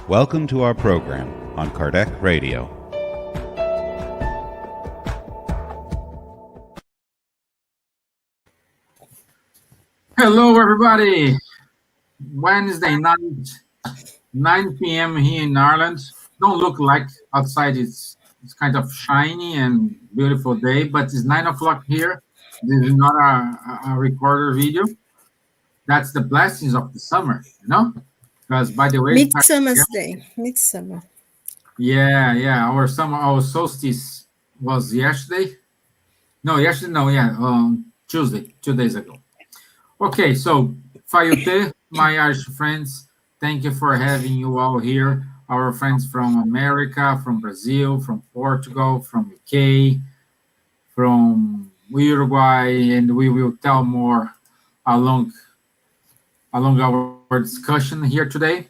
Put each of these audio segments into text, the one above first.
Welcome to our program on Kardec Radio. Hello, everybody. Wednesday night, 9 p.m. here in Ireland. Don't look like outside. It's kind of shiny and beautiful day, but it's 9 o'clock here. This is not a recorder video. That's the blessings of the summer, you know? Because by the way, Midsummer's Day. Midsummer. Yeah. Our solstice was yesterday. Tuesday, 2 days ago. Okay, so Fayute, my Irish friends, thank you for having you all here. Our friends from America, from Brazil, from Portugal, from UK, from Uruguay, and we will tell more along our discussion here today.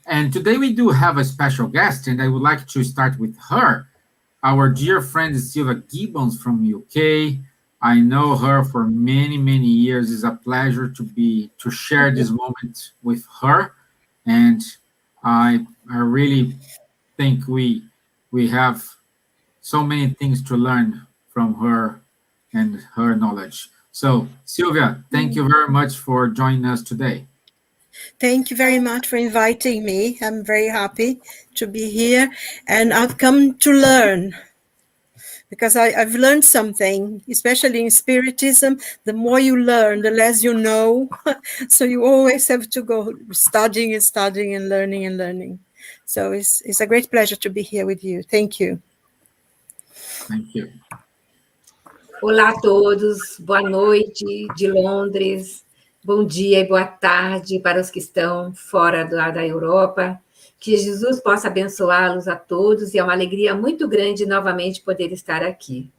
And today we do have a special guest, and I would like to start with her. Our dear friend Siliva Gibbons from UK. I know her for many, many years. It's a pleasure to share this moment with her, and I really think we have so many things to learn from her and her knowledge. So, Sylvia, thank you very much for joining us today. Thank you very much for inviting me. I'm very happy to be here, and I've come to learn. Because I've learned something, especially in Spiritism. The more you learn, the less you know. So you always have to go studying and learning. So it's a great pleasure to be here with you. Thank you. Thank you. Olá a todos, boa noite de Londres, bom dia e boa tarde para os que estão fora da Europa. Que Jesus possa abençoá-los a todos e é uma alegria muito grande novamente poder estar aqui.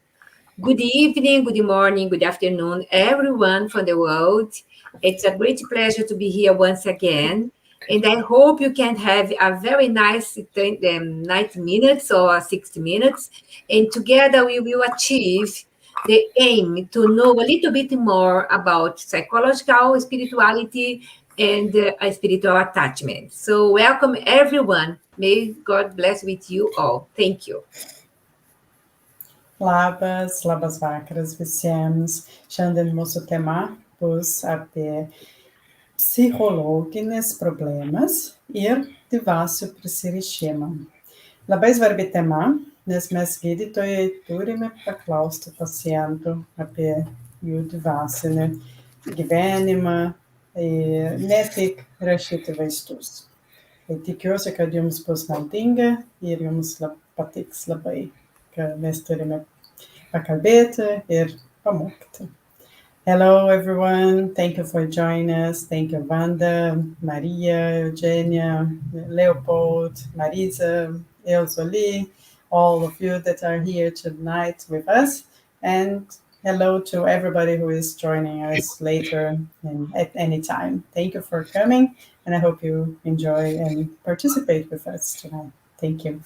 Good evening, good morning, good afternoon, everyone from the world. It's a great pleasure to be here once again. And I hope you can have a very nice 90 minutes or 60 minutes. And together we will achieve the aim to know a little bit more about psychological spirituality and a spiritual attachment. So welcome everyone. May God bless with you all. Thank you. Labas vakaras visiems. Šiandien mūsų tema bus apie psichologinės problemas ir dvasių prisirišimą. Labai svarbi tema, nes mes gydytojai turime paklausti pacientų apie jų dvasinį gyvenimą, ne tik rašyti vaistus. Tai tikiuosi, kad jums bus naudinga ir jums patiks labai, kad mes turime pakalbėti ir pamokti. Hello everyone, thank you for joining us. Thank you Wanda, Maria, Eugenia, Leopold, Marisa, Elsa Lee, all of you that are here tonight with us. And hello to everybody who is joining us later and at any time. Thank you for coming, and I hope you enjoy and participate with us tonight. Thank you.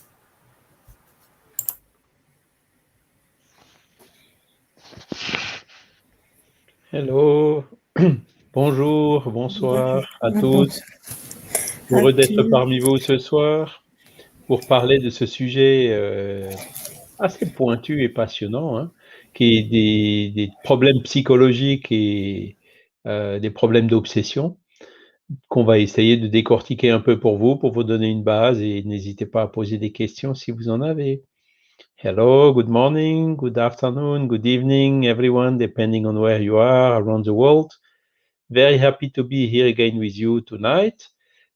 Hello, bonjour, bonsoir à tous. Heureux d'être parmi vous ce soir pour parler de ce sujet assez pointu et passionnant, hein, qui est des problèmes psychologiques et des problèmes d'obsession qu'on va essayer de décortiquer un peu pour vous donner une base, et n'hésitez pas à poser des questions si vous en avez. Hello, good morning, good afternoon, good evening, everyone, depending on where you are around the world. Very happy to be here again with you tonight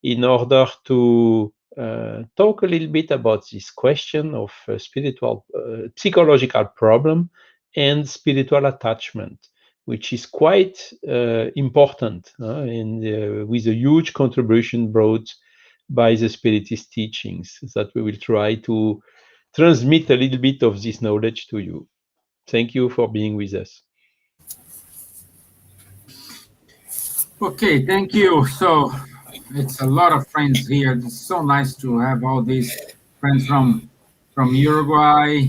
in order to talk a little bit about this question of psychological problem and spiritual attachment, which is quite important and with a huge contribution brought by the Spiritist teachings that we will try to transmit a little bit of this knowledge to you. Thank you for being with us. Okay, thank you. So it's a lot of friends here. It's so nice to have all these friends from Uruguay,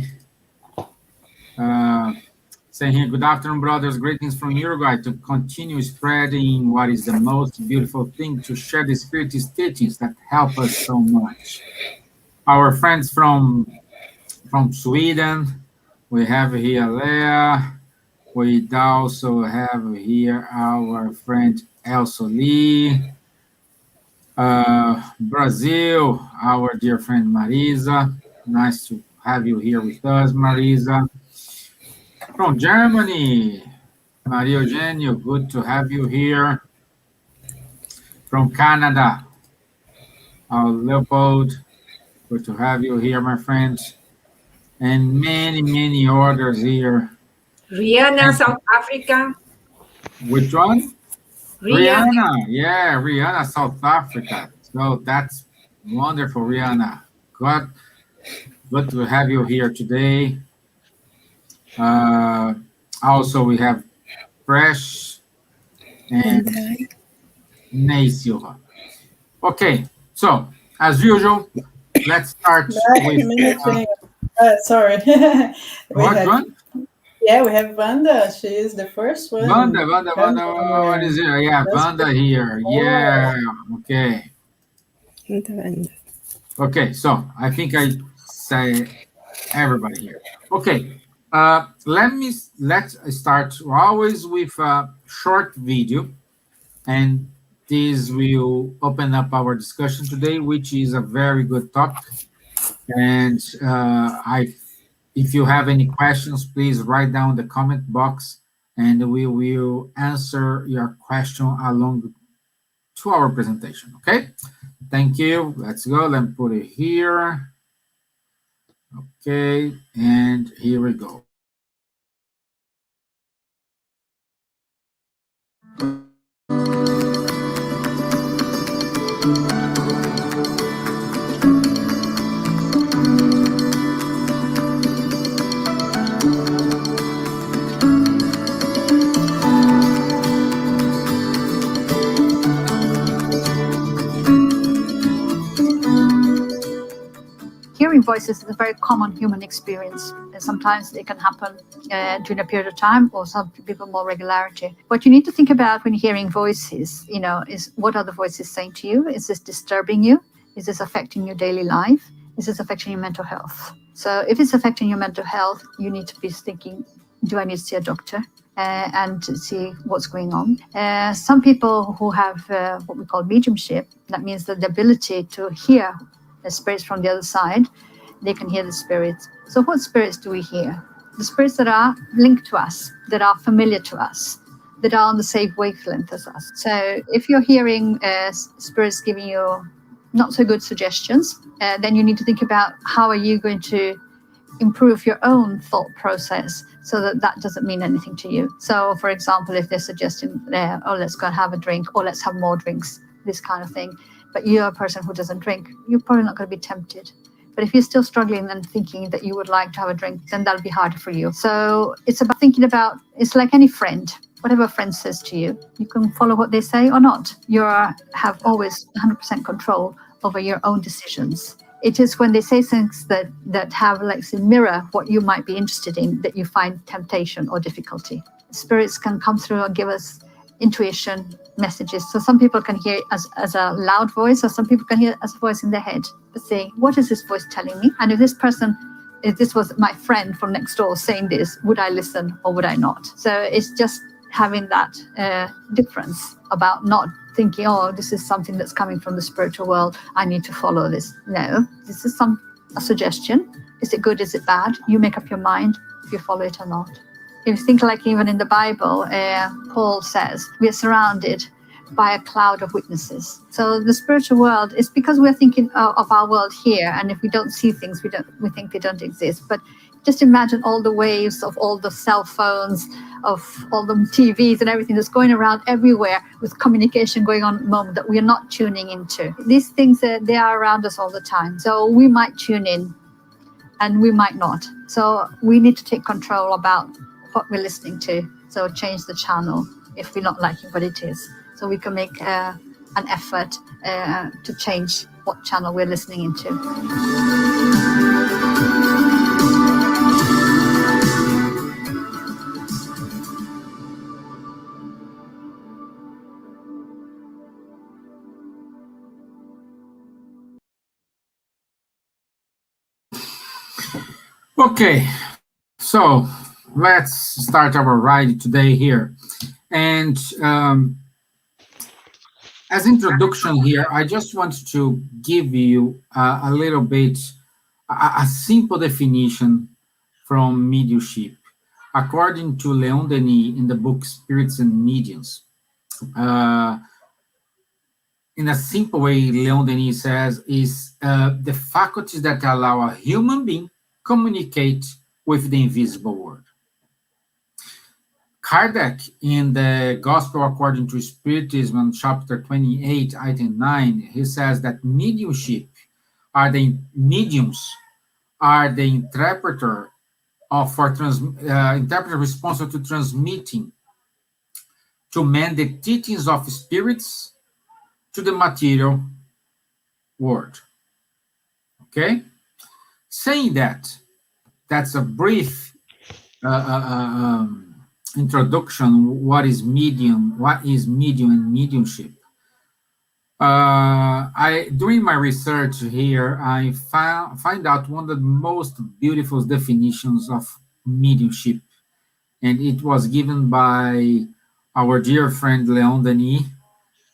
saying here, good afternoon, brothers. Greetings from Uruguay to continue spreading what is the most beautiful thing, to share the Spiritist teachings that help us so much. Our friends from Sweden, we have here Leah. We also have here our friend Elsa Lee. Brazil, our dear friend Marisa. Nice to have you here with us, Marisa. From Germany, Maria Eugenio, good to have you here. From Canada, Leopold, good to have you here, my friends. And many, many others here. Rihanna, South Africa. Which one? Rihanna. Yeah, Rihanna, South Africa. So that's wonderful, Rihanna. Good to have you here today. Also, we have Fresh and Neisila. Okay, so as usual, let's start with. Sorry. What one? Yeah, we have Wanda. She is the first one. Wanda, what is it? Yeah, Wanda here. Yeah, okay. Okay, so I think I say everybody here. Okay, let's start always with a short video, and this will open up our discussion today, which is a very good topic. And if you have any questions, please write down the comment box, and we will answer your question along to our presentation. Okay, thank you. Let's go. Let me put it here. Okay, and here we go. Hearing voices is a very common human experience, and sometimes it can happen during a period of time, or some people more regularity. What you need to think about when hearing voices, is what are the voices saying to you? Is this disturbing you? Is this affecting your daily life? Is this affecting your mental health? So if it's affecting your mental health, you need to be thinking, do I need to see a doctor? And see what's going on. Some people who have what we call mediumship, that means the ability to hear the spirits from the other side, they can hear the spirits. So what spirits do we hear? The spirits that are linked to us, that are familiar to us, that are on the same wavelength as us. So if you're hearing spirits giving you not so good suggestions, then you need to think about how are you going to improve your own thought process so that doesn't mean anything to you. So for example, if they're suggesting, let's go and have a drink, or let's have more drinks, this kind of thing, but you're a person who doesn't drink, you're probably not going to be tempted. But if you're still struggling and thinking that you would like to have a drink, then that'll be harder for you. So it's about thinking about, it's like any friend. Whatever a friend says to you, you can follow what they say or not. You have always 100% control over your own decisions. It is when they say things that have, like, say, mirror what you might be interested in, that you find temptation or difficulty. Spirits can come through and give us intuition messages. So some people can hear it as a loud voice, or some people can hear it as a voice in their head, but saying, what is this voice telling me? And if this was my friend from next door saying this, would I listen or would I not? So it's just having that difference about not thinking, oh, this is something that's coming from the spiritual world, I need to follow this. No, this is a suggestion. Is it good? Is it bad? You make up your mind if you follow it or not. If you think, like even in the Bible, Paul says, we are surrounded by a cloud of witnesses. So the spiritual world is, because we're thinking of our world here, and if we don't see things, we think they don't exist. But just imagine all the waves of all the cell phones, of all the TVs and everything that's going around everywhere, with communication going on at the moment that we are not tuning into. These things, they are around us all the time. So we might tune in and we might not. So we need to take control about what we're listening to. So change the channel if we're not liking what it is. So we can make an effort to change what channel we're listening into. Okay, so let's start our ride today here. And as introduction here, I just want to give you a little bit, a simple definition from mediumship. According to Leon Denis in the book Spirits and Mediums, in a simple way, Leon Denis says, is the faculties that allow a human being communicate with the invisible world. Kardec, in the Gospel According to Spiritism, chapter 28, item 9, he says that mediumship are the mediums, are the interpreter interpreter responsible to transmitting to man the teachings of spirits to the material world. Okay? Saying that, that's a brief introduction. What is medium and mediumship? During my research here, I find out one of the most beautiful definitions of mediumship, and it was given by our dear friend Leon Denis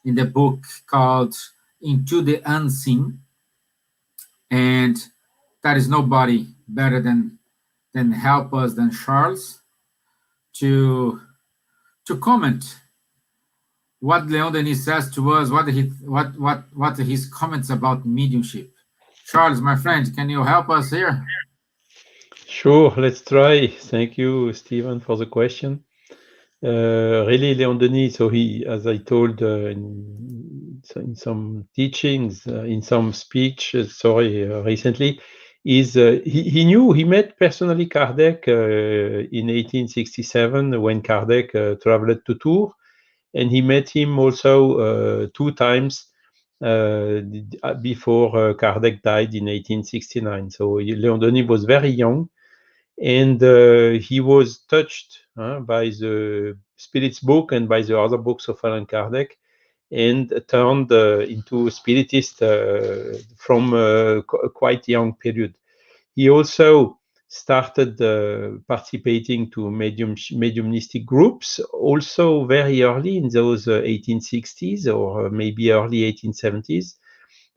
in the book called Into the Unseen, and that is nobody better than help us than Charles to comment what Leon Denis says to us, what his comments about mediumship. Charles, my friend, can you help us here? Sure, let's try. Thank you, Stevan, for the question. Really, Leon Denis, so he, as I told in some teachings, in some speech, recently, he met personally Kardec in 1867 when Kardec traveled to Tours, and he met him also 2 times before Kardec died in 1869. So Leon Denis was very young, and he was touched by the Spirit's book and by the other books of Allan Kardec, and turned into a Spiritist from a quite young period. He also started participating to mediumistic groups also very early in those 1860s or maybe early 1870s.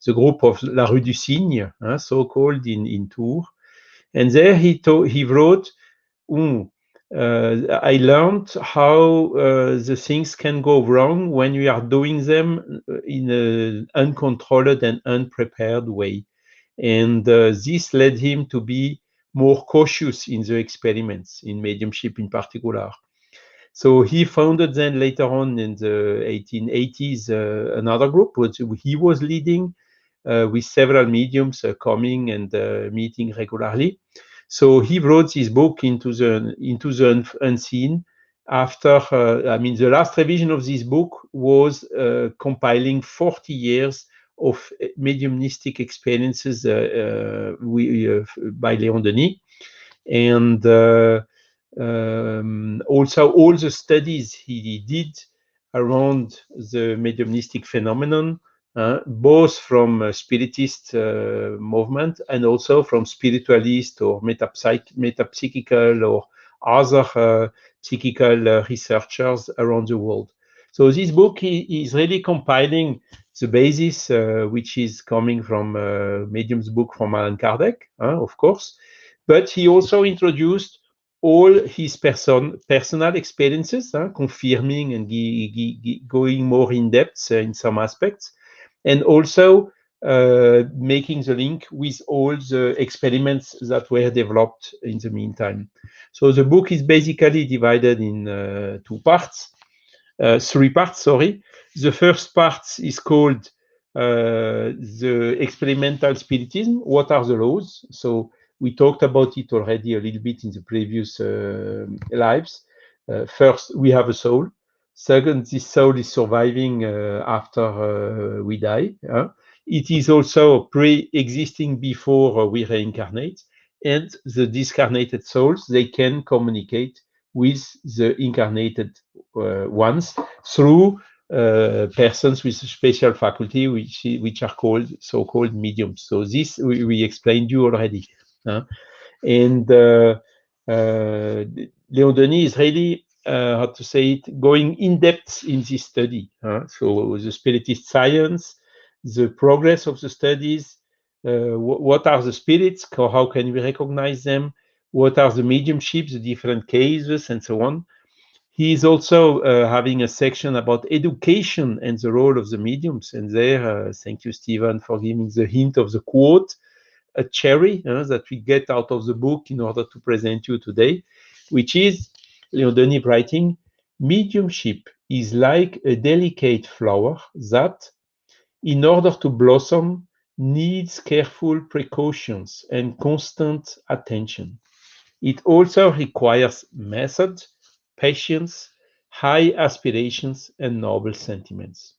The group of La Rue du Cygne, so-called in Tours. And there he wrote, I learned how the things can go wrong when we are doing them in an uncontrolled and unprepared way. And this led him to be more cautious in the experiments, in mediumship in particular. So he founded then later on in the 1880s another group which he was leading with several mediums coming and meeting regularly. So he wrote this book Into the Unseen after, the last revision of this book was compiling 40 years of mediumistic experiences by Leon Denis, and also all the studies he did around the mediumistic phenomenon, both from Spiritist movement and also from spiritualist or metapsychical or other psychical researchers around the world. So this book is really compiling the basis, which is coming from Medium's book from Allan Kardec, of course, but he also introduced all his personal experiences, confirming and going more in depth in some aspects, and also making the link with all the experiments that were developed in the meantime. So the book is basically divided in 3 parts, sorry. The first part is called the experimental spiritism. What are the laws? So we talked about it already a little bit in the previous lives. First, we have a soul. Second, this soul is surviving after we die. It is also pre-existing before we reincarnate. And the discarnated souls, they can communicate with the incarnated ones through persons with special faculty, which are called so-called mediums. So this we explained you already. And Leon Denis is really, how to say it, going in depth in this study. So the spiritist science, the progress of the studies, what are the spirits, how can we recognize them, what are the mediumships, the different cases, and so on. He is also having a section about education and the role of the mediums. And there, thank you, Stevan, for giving the hint of the quote, a cherry that we get out of the book in order to present you today, which is Leon Denis writing, mediumship is like a delicate flower that, in order to blossom, needs careful precautions and constant attention. It also requires method, patience, high aspirations, and noble sentiments.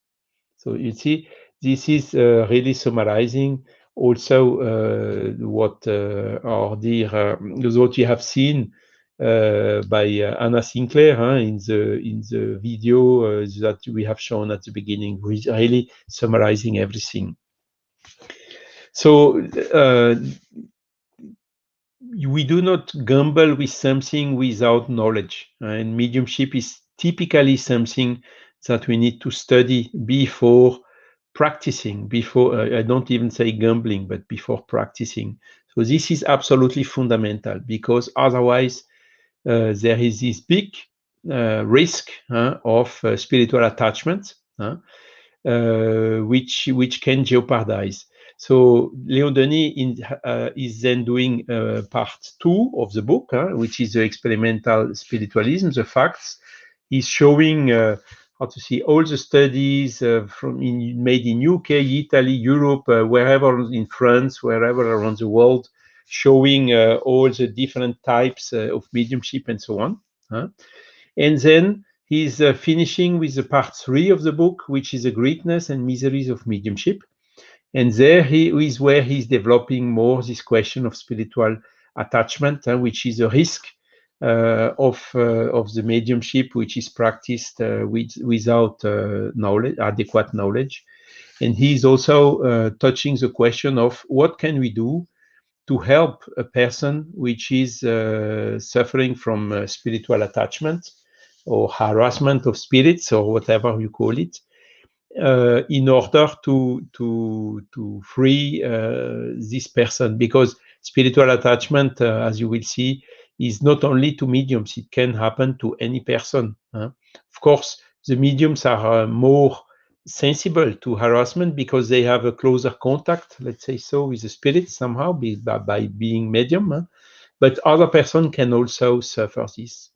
So you see, this is really summarizing also what our dear, what you have seen by Anna Sinclair in the video that we have shown at the beginning, really summarizing everything. So we do not gamble with something without knowledge, and mediumship is typically something that we need to study before practicing, before I don't even say gambling, but before practicing. So this is absolutely fundamental, because otherwise there is this big risk of spiritual attachment, which can jeopardize. So Leon Denis is then doing part 2 of the book, which is the experimental spiritualism, the facts. He's showing how to see all the studies made in UK, Italy, Europe, wherever in France, wherever around the world, showing all the different types of mediumship and so on. And then he's finishing with the part 3 of the book, which is the greatness and miseries of mediumship. And there he is where he's developing more this question of spiritual attachment, which is a risk of the mediumship, which is practiced without adequate knowledge. And he's also touching the question of what can we do to help a person which is suffering from spiritual attachment or harassment of spirits, or whatever you call it, in order to free this person, because spiritual attachment, as you will see, is not only to mediums, it can happen to any person. Of course, the mediums are more sensible to harassment because they have a closer contact, let's say so, with the spirits somehow by being medium, but other person can also suffer this.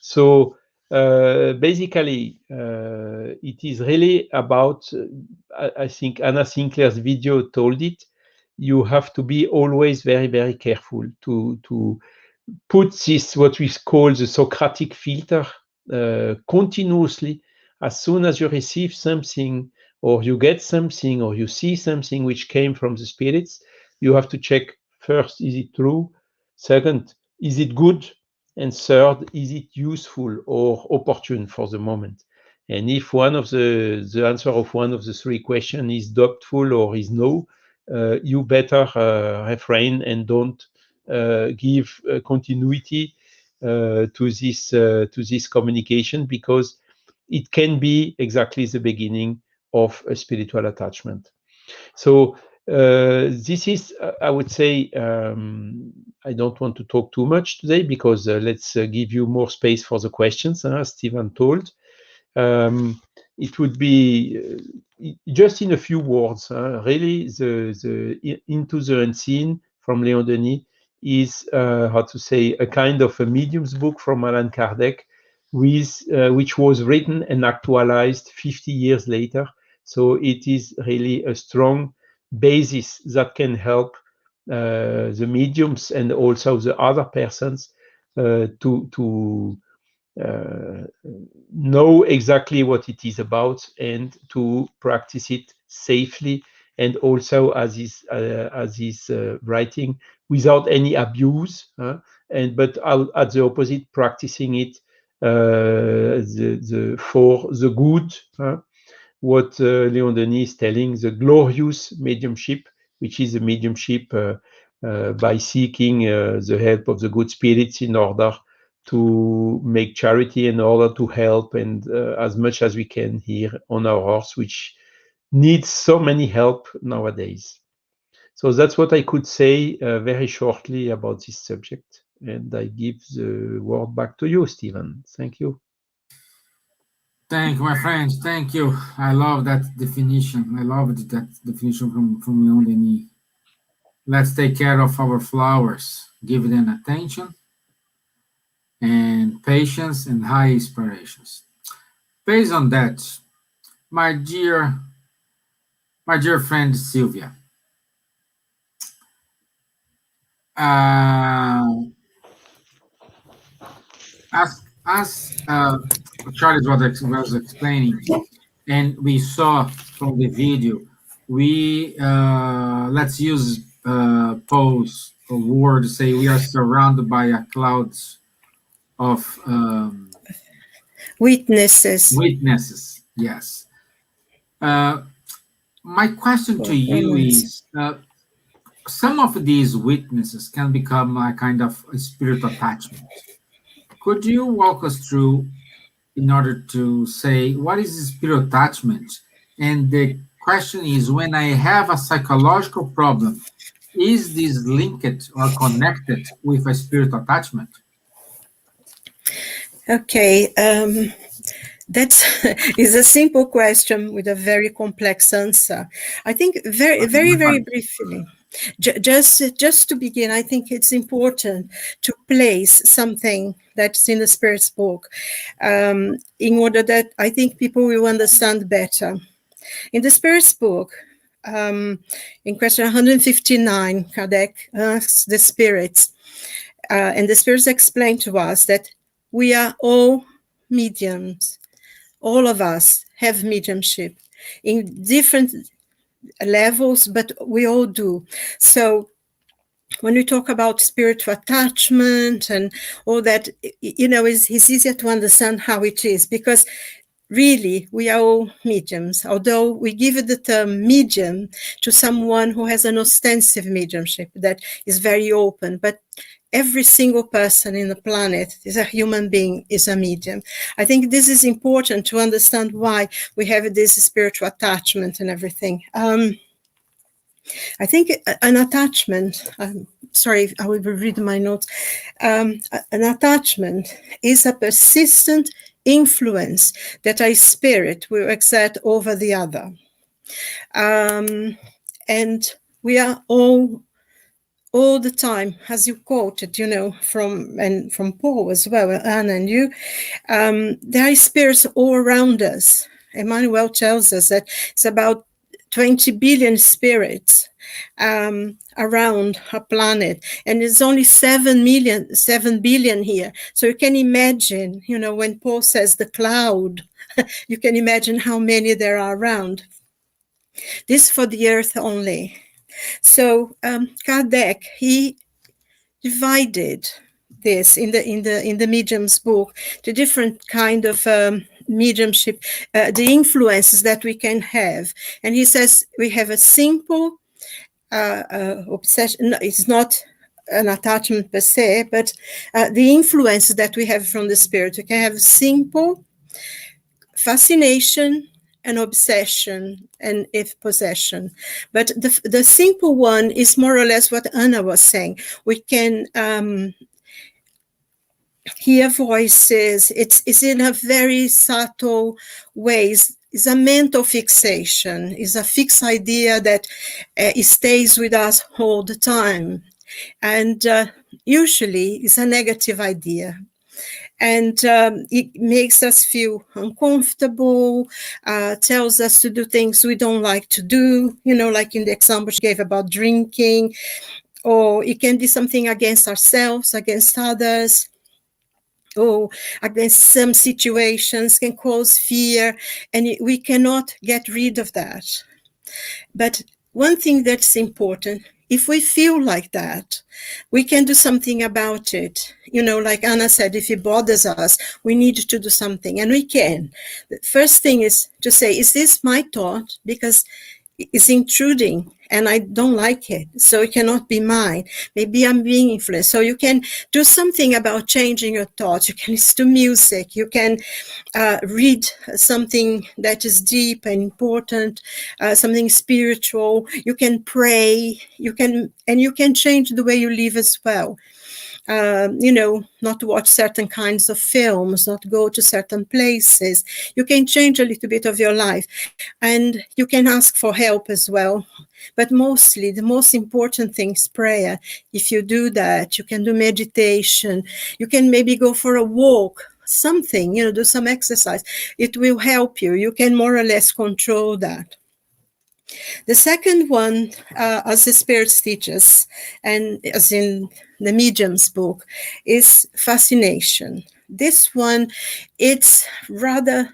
So basically, it is really about, I think Anna Sinclair's video told it, you have to be always very, very careful to put this, what we call the Socratic filter, continuously. As soon as you receive something, or you get something, or you see something which came from the spirits, you have to check first, is it true? Second, is it good? And third, is it useful or opportune for the moment? And if one of the answer of one of the 3 questions is doubtful or is no, you better refrain and don't give continuity to this communication, because it can be exactly the beginning of a spiritual attachment. So this is, I would say, I don't want to talk too much today, because let's give you more space for the questions, as Stevan told. It would be just in a few words, really, the Into the Unseen from Leon Denis is, how to say, a kind of a medium's book from Allan Kardec, which was written and actualized 50 years later. So it is really a strong basis that can help the mediums and also the other persons to know exactly what it is about and to practice it safely, and also, as is writing, without any abuse, but at the opposite, practicing it for the good. What Leon Denis is telling, the glorious mediumship, which is a mediumship by seeking the help of the good spirits in order to make charity, in order to help, and as much as we can here on our earth, which needs so many help nowadays. So that's what I could say very shortly about this subject. And I give the word back to you, Stevan. Thank you. Thank you, my friends. Thank you. I love that definition. I loved that definition from Leon Denis. Let's take care of our flowers, give them attention and patience and high inspirations. Based on that, my dear friend Sylvia, as Charles was explaining, and we saw from the video, we let's use pose or word to say we are surrounded by a clouds of witnesses. Yes. My question to you is, some of these witnesses can become a kind of a spirit attachment. Could you walk us through in order to say what is the spirit attachment? And the question is, when I have a psychological problem, is this linked or connected with a spirit attachment? Okay, that is a simple question with a very complex answer. I think very briefly, just to begin, I think it's important to place something that's in the Spirit's book in order that I think people will understand better. In the Spirit's book, in question 159, Kardec asks the spirits, and the spirits explain to us that we are all mediums. All of us have mediumship in different levels, but we all do. So when we talk about spiritual attachment and all that, it's easier to understand how it is, because really, we are all mediums, although we give the term medium to someone who has an ostensive mediumship that is very open, but every single person in the planet is a human being, is a medium. I think this is important to understand why we have this spiritual attachment and everything. I think an attachment, sorry, I will read my notes. An attachment is a persistent influence that a spirit will exert over the other. And we are all the time, as you quoted, from Paul as well, Anna and you, there are spirits all around us. Emmanuel tells us that it's about 20 billion spirits around our planet, and it's only 7 billion here. So you can imagine, when Paul says the cloud, you can imagine how many there are around. This for the earth only. So Kardec, he divided this in the medium's book, the different kind of mediumship, the influences that we can have. And he says we have a simple obsession. No, it's not an attachment per se, but the influences that we have from the spirit. We can have simple fascination and obsession, and if possession. But the simple one is more or less what Anna was saying. We can hear voices. It's in a very subtle ways. It's a mental fixation. It's a fixed idea that it stays with us all the time. And usually it's a negative idea. And it makes us feel uncomfortable, tells us to do things we don't like to do, like in the example she gave about drinking, or it can be something against ourselves, against others, or against some situations, can cause fear, and we cannot get rid of that. But one thing that's important, if we feel like that, we can do something about it. Like Anna said, if it bothers us, we need to do something, and we can. The first thing is to say, is this my thought? Because is intruding and I don't like it, so it cannot be mine. Maybe I'm being influenced. So you can do something about changing your thoughts. You can listen to music. You can read something that is deep and important, something spiritual. You can pray. You can change the way you live as well. Not to watch certain kinds of films, not go to certain places. You can change a little bit of your life, and you can ask for help as well. But mostly, the most important thing is prayer. If you do that, you can do meditation. You can maybe go for a walk, something, do some exercise. It will help you. You can more or less control that. The second one, as the spirits teach us, and as in the medium's book, is fascination. This one, it's rather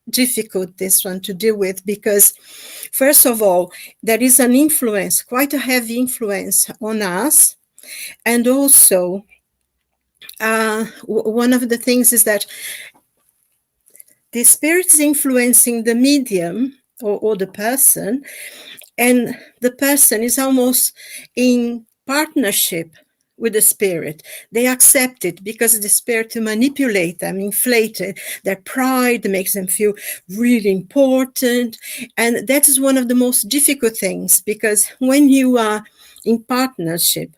difficult, this one, to deal with, because first of all, there is an influence, quite a heavy influence on us. And also, one of the things is that the spirit is influencing the medium or the person, and the person is almost in partnership with the spirit. They accept it because the spirit manipulate them, inflate it. Their pride makes them feel really important. And that is one of the most difficult things, because when you are in partnership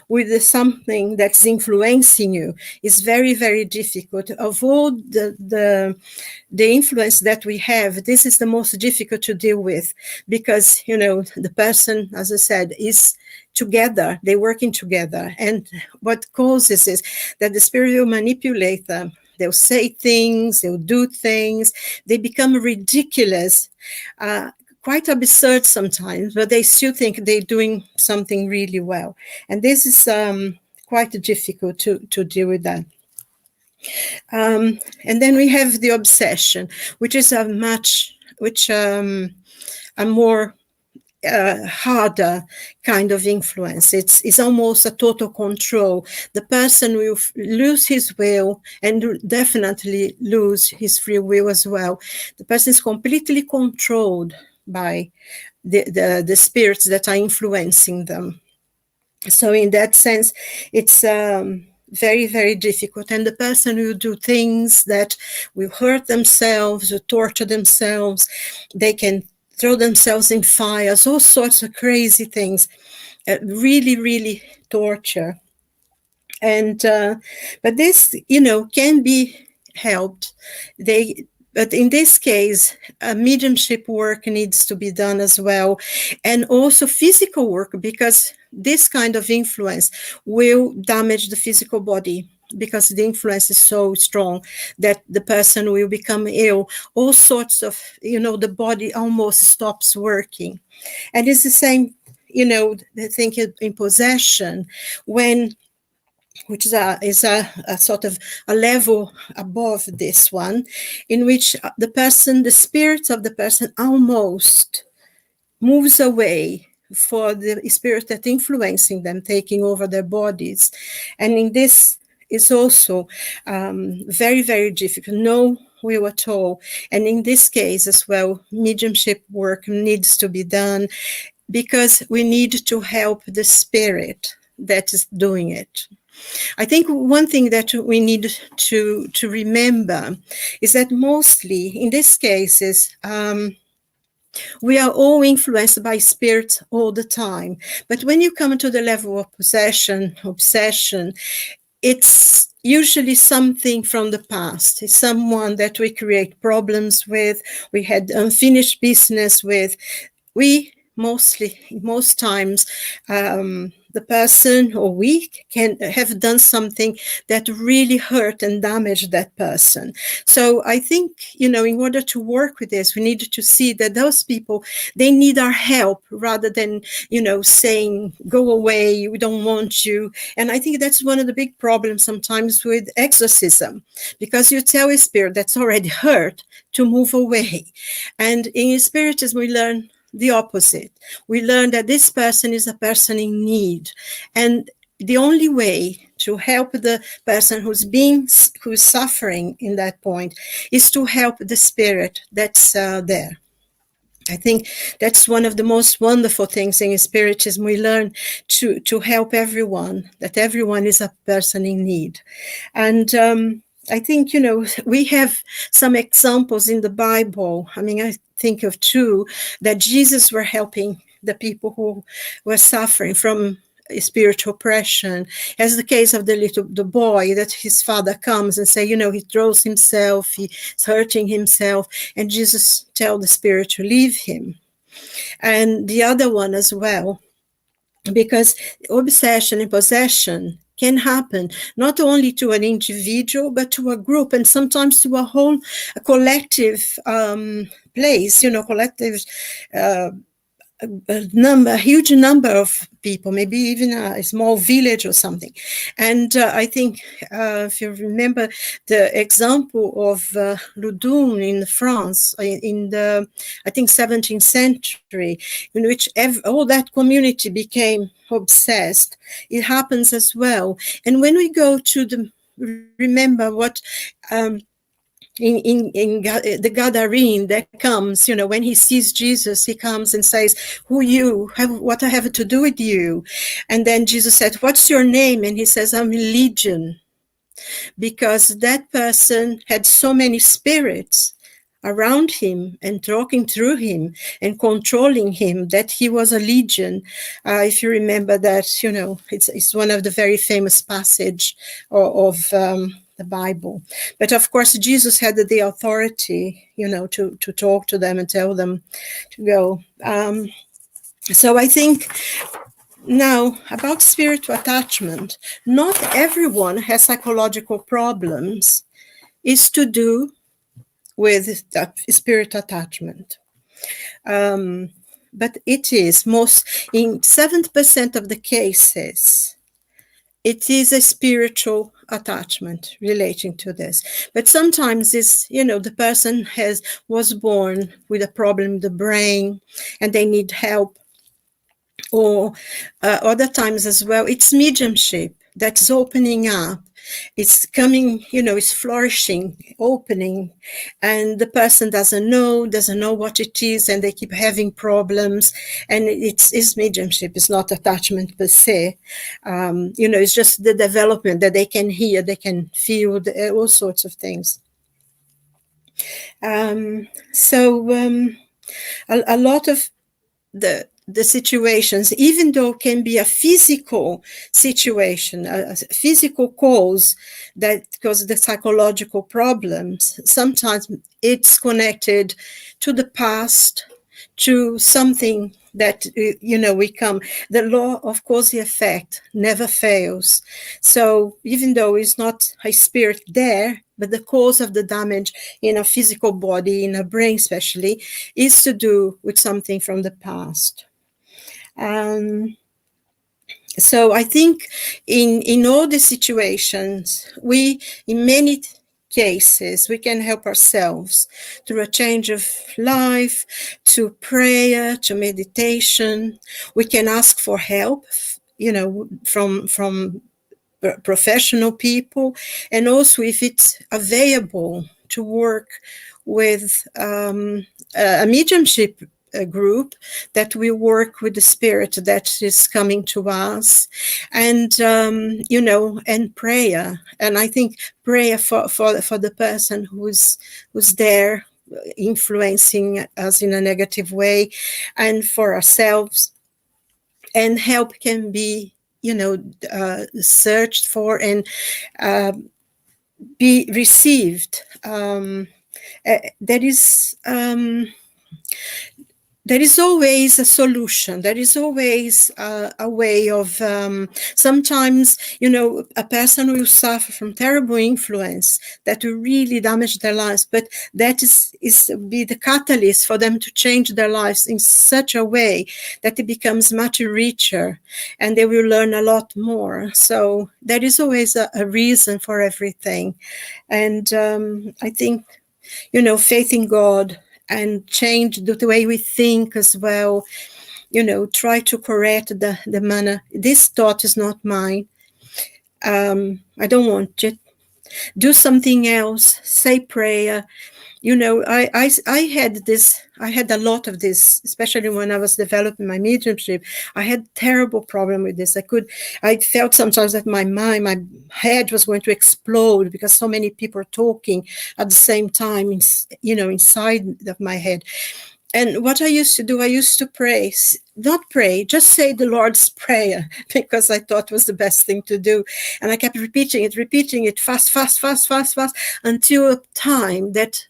with something that's influencing you, it's very, very difficult. Of all the influence that we have, this is the most difficult to deal with, because, the person, as I said, is together, they're working together. And what causes is that the spirit will manipulate them. They'll say things, they'll do things, they become ridiculous, quite absurd sometimes, but they still think they're doing something really well. And this is quite difficult to deal with that. And then we have the obsession, which is a more harder kind of influence. It's almost a total control. The person will lose his will and definitely lose his free will as well. The person is completely controlled by the spirits that are influencing them. So in that sense, it's very, very difficult. And the person will do things that will hurt themselves, or torture themselves. They can throw themselves in fires, all sorts of crazy things, really, really torture. And but this, can be helped. But in this case, mediumship work needs to be done as well, and also physical work, because this kind of influence will damage the physical body, because the influence is so strong that the person will become ill. All sorts of, the body almost stops working. And it's the same, I think in possession, which is a sort of a level above this one, in which the spirit of the person almost moves away for the spirit that influencing them, taking over their bodies. And in this is also very, very difficult. No will at all. And in this case as well, mediumship work needs to be done, because we need to help the spirit that is doing it. I think one thing that we need to remember is that mostly in these cases, we are all influenced by spirit all the time. But when you come to the level of obsession, it's usually something from the past. It's someone that we create problems with, we had unfinished business with. Most times, the person or we can have done something that really hurt and damaged that person. So I think, in order to work with this, we need to see that those people, they need our help rather than, saying, go away, we don't want you. And I think that's one of the big problems sometimes with exorcism, because you tell a spirit that's already hurt to move away. And in Spiritism, we learn the opposite. We learn that this person is a person in need, and the only way to help the person who's suffering in that point is to help the spirit that's there. I think that's one of the most wonderful things in Spiritism. We learn to help everyone, that everyone is a person in need. And I think, we have some examples in the Bible. I mean, I think of two that Jesus were helping the people who were suffering from spiritual oppression, as the case of the boy that his father comes and say, he throws himself, he's hurting himself, and Jesus tells the spirit to leave him. And the other one as well, because obsession and possession can happen not only to an individual, but to a group, and sometimes to a collective place, collective a huge number of people, maybe even a small village or something. And I think if you remember the example of Loudun in France in the, I think, 17th century, in which all that community became obsessed. It happens as well. And when we go to remember what in the Gadarene that comes, when he sees Jesus, he comes and says, "Who you? What I have to do with you?" And then Jesus said, "What's your name?" And he says, "I'm Legion," because that person had so many spirits around him and talking through him and controlling him that he was a legion. If you remember that, it's one of the very famous passage of the Bible. But of course, Jesus had the authority, to talk to them and tell them to go. So I think now about spiritual attachment, not everyone has psychological problems. It's to do with spirit attachment. But it is in 7% of the cases, it is a spiritual attachment relating to this. But sometimes it's, the person was born with a problem in the brain and they need help. Or other times as well, it's mediumship that's opening up. It's coming, it's flourishing, opening, and the person doesn't know what it is, and they keep having problems. And it's mediumship. It's not attachment per se. It's just the development that they can hear, they can feel, all sorts of things. So a lot of the situations, even though it can be a physical situation, a physical cause that causes the psychological problems, sometimes it's connected to the past, to something that, the law of cause and effect never fails. So even though it's not a spirit there, but the cause of the damage in a physical body, in a brain especially, is to do with something from the past. So I think in all the situations, in many cases, we can help ourselves through a change of life, to prayer, to meditation. We can ask for help, from professional people, and also if it's available to work with a mediumship group that we work with the spirit that is coming to us, and and prayer. And I think prayer for the person who's there influencing us in a negative way, and for ourselves. And help can be searched for and be received. There is always a solution. There is always a way of, sometimes, a person will suffer from terrible influence that will really damage their lives, but that is be the catalyst for them to change their lives in such a way that it becomes much richer and they will learn a lot more. So there is always a reason for everything. And I think, faith in God, and change the way we think as well, try to correct the manner. This thought is not mine. I don't want it. Do something else, say prayer, I had a lot of this, especially when I was developing my mediumship. I had terrible problem with this. I felt sometimes that my head was going to explode because so many people are talking at the same time, inside of my head. And what I used to do, I used to pray, not pray, just say the Lord's Prayer, because I thought it was the best thing to do. And I kept repeating it fast, until a time that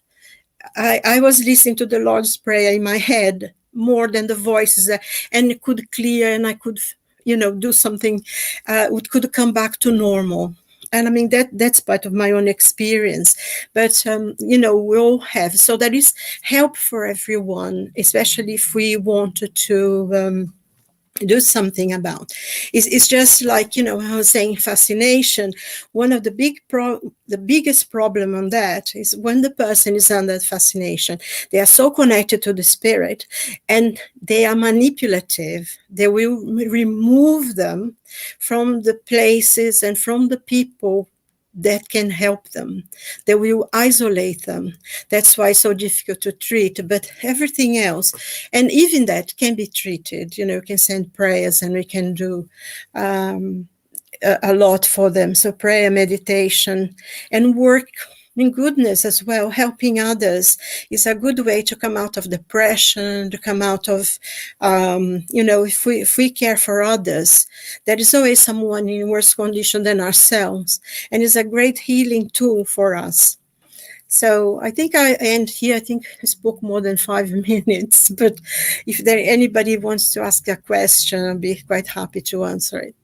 I was listening to the Lord's Prayer in my head more than the voices, and it could clear, and I could, do something, it could come back to normal. And I mean, that's part of my own experience. But, we all have. So that is help for everyone, especially if we wanted to do something about. It's just like, I was saying, fascination. One of the biggest problem on that is when the person is under fascination, they are so connected to the spirit and they are manipulative. They will remove them from the places and from the people that can help them. They will isolate them. That's why it's so difficult to treat. But everything else, and even that can be treated. You can send prayers, and we can do a lot for them. So prayer, meditation, and work in goodness as well. Helping others is a good way to come out of depression, to come out of, if we care for others, there is always someone in worse condition than ourselves. And it's a great healing tool for us. So I think I end here. I think I spoke more than 5 minutes, but if anybody wants to ask a question, I'll be quite happy to answer it.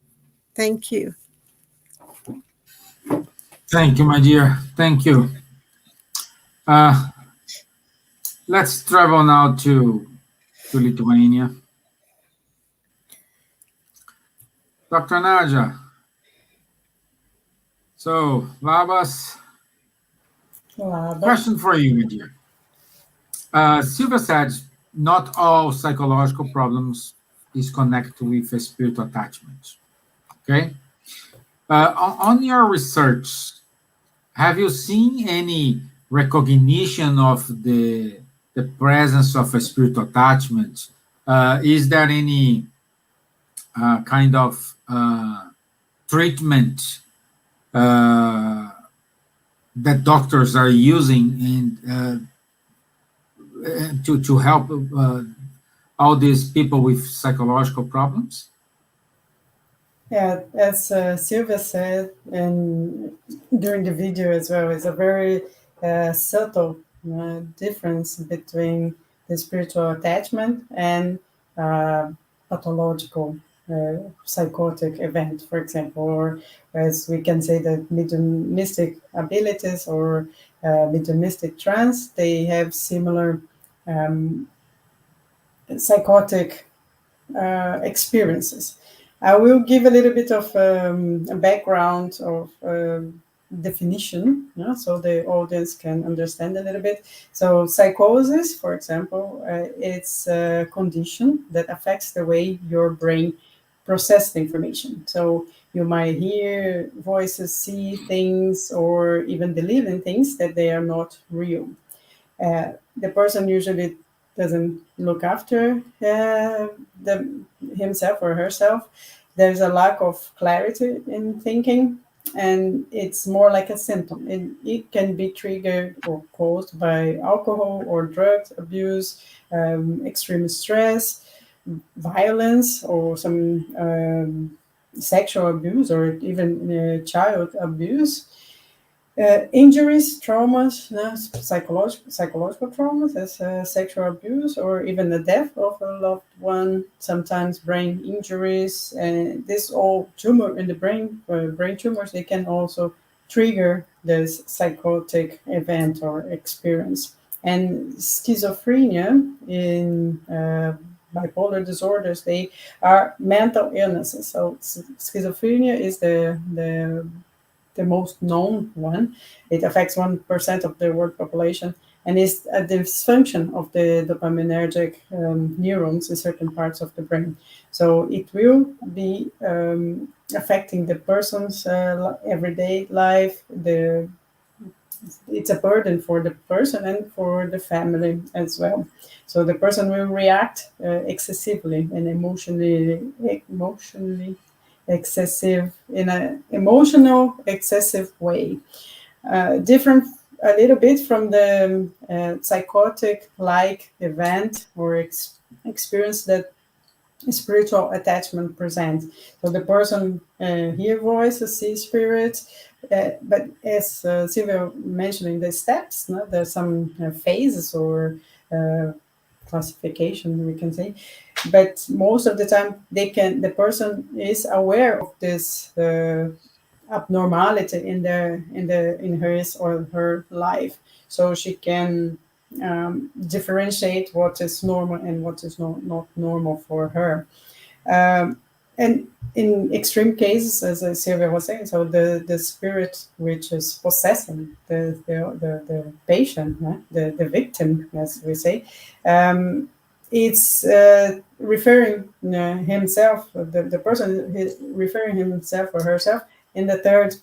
Thank you. Thank you, my dear. Thank you. Let's travel now to Lithuania. Dr. Nadja. So, Labas. Question for you, my dear. Silva said not all psychological problems is connected with a spiritual attachment. Okay? On your research, have you seen any recognition of the presence of a spiritual attachment? Is there any kind of treatment that doctors are using to help all these people with psychological problems? Yeah, as Silvia said, and during the video as well, it's a very subtle difference between the spiritual attachment and pathological psychotic event, for example, or as we can say that mediumistic abilities or mediumistic trance, they have similar psychotic experiences. I will give a little bit of a background of definition, so the audience can understand a little bit. So psychosis, for example, it's a condition that affects the way your brain processes information. So you might hear voices, see things, or even believe in things that they are not real. The person usually doesn't look after himself or herself. There's a lack of clarity in thinking, and it's more like a symptom. It can be triggered or caused by alcohol or drug abuse, extreme stress, violence, or some sexual abuse, or even child abuse. Injuries, traumas, psychological traumas as sexual abuse, or even the death of a loved one, sometimes brain injuries, and this all tumor in the brain tumors, they can also trigger this psychotic event or experience. And schizophrenia in bipolar disorders, they are mental illnesses. So schizophrenia is the most known one. It affects 1% of the world population, and is a dysfunction of the dopaminergic neurons in certain parts of the brain. So it will be affecting the person's everyday life, the it's a burden for the person and for the family as well. So the person will react excessively and emotionally excessive, in an emotional excessive way. Different a little bit from the psychotic like event or experience that spiritual attachment presents. So the person hear voices, see spirits, but as Sylvia mentioned in the steps, no, there's some phases or classification, we can say, but most of the time the person is aware of this abnormality in his or her life, so she can differentiate what is normal and what is not normal for her. And in extreme cases, as Sylvia was saying, so the spirit which is possessing the patient, the victim, as we say, it's referring himself, the person is referring himself or herself in the third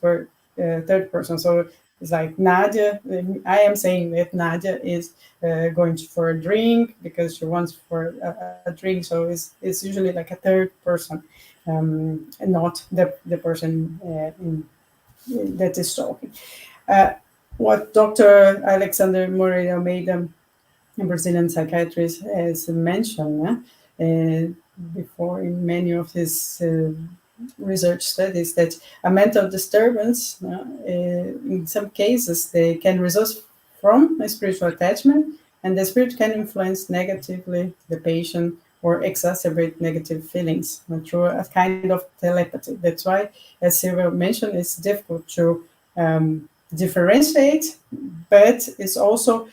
person. So it's like Nadja. I am saying that Nadja is going for a drink because she wants for a drink. So it's usually like a third person, and not the person that is talking. What Dr. Alexander Moreira Almeida, a Brazilian psychiatrist, has mentioned before in many of his research studies, that a mental disturbance, in some cases, they can result from a spiritual attachment, and the spirit can influence negatively the patient or exacerbate negative feelings through a kind of telepathy. That's why, as Sylvia mentioned, it's difficult to differentiate, but it's also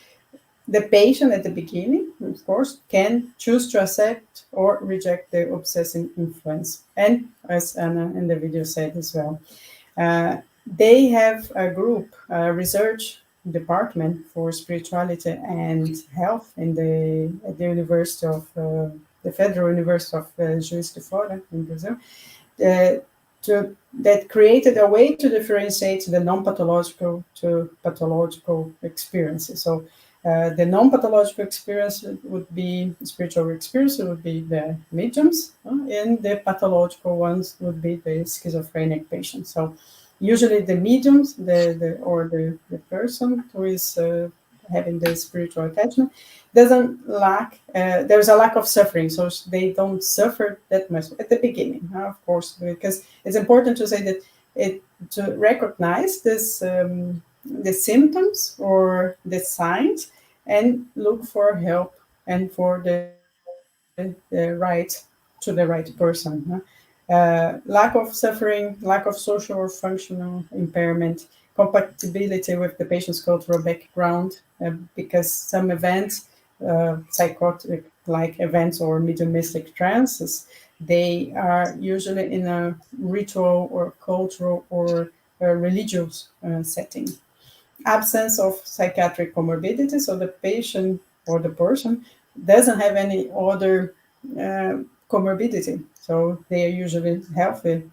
the patient at the beginning, of course, can choose to accept or reject the obsessing influence. And as Anna in the video said as well, they have a group, a research department for spirituality and health at the University of the Federal University of Juiz de Fora in Brazil, that created a way to differentiate the non-pathological to pathological experiences. So the non-pathological experience would be spiritual experience, would be the mediums, and the pathological ones would be the schizophrenic patients. So usually the mediums, the person who is having the spiritual attachment doesn't lack, there's a lack of suffering, so they don't suffer that much at the beginning, of course, because it's important to say that to recognize this the symptoms or the signs and look for help and for the right person. Lack of suffering, lack of social or functional impairment, compatibility with the patient's cultural background, because some events, psychotic-like events or mediumistic trances, they are usually in a ritual or cultural or religious setting. Absence of psychiatric comorbidity, so the patient or the person doesn't have any other comorbidity, so they are usually healthy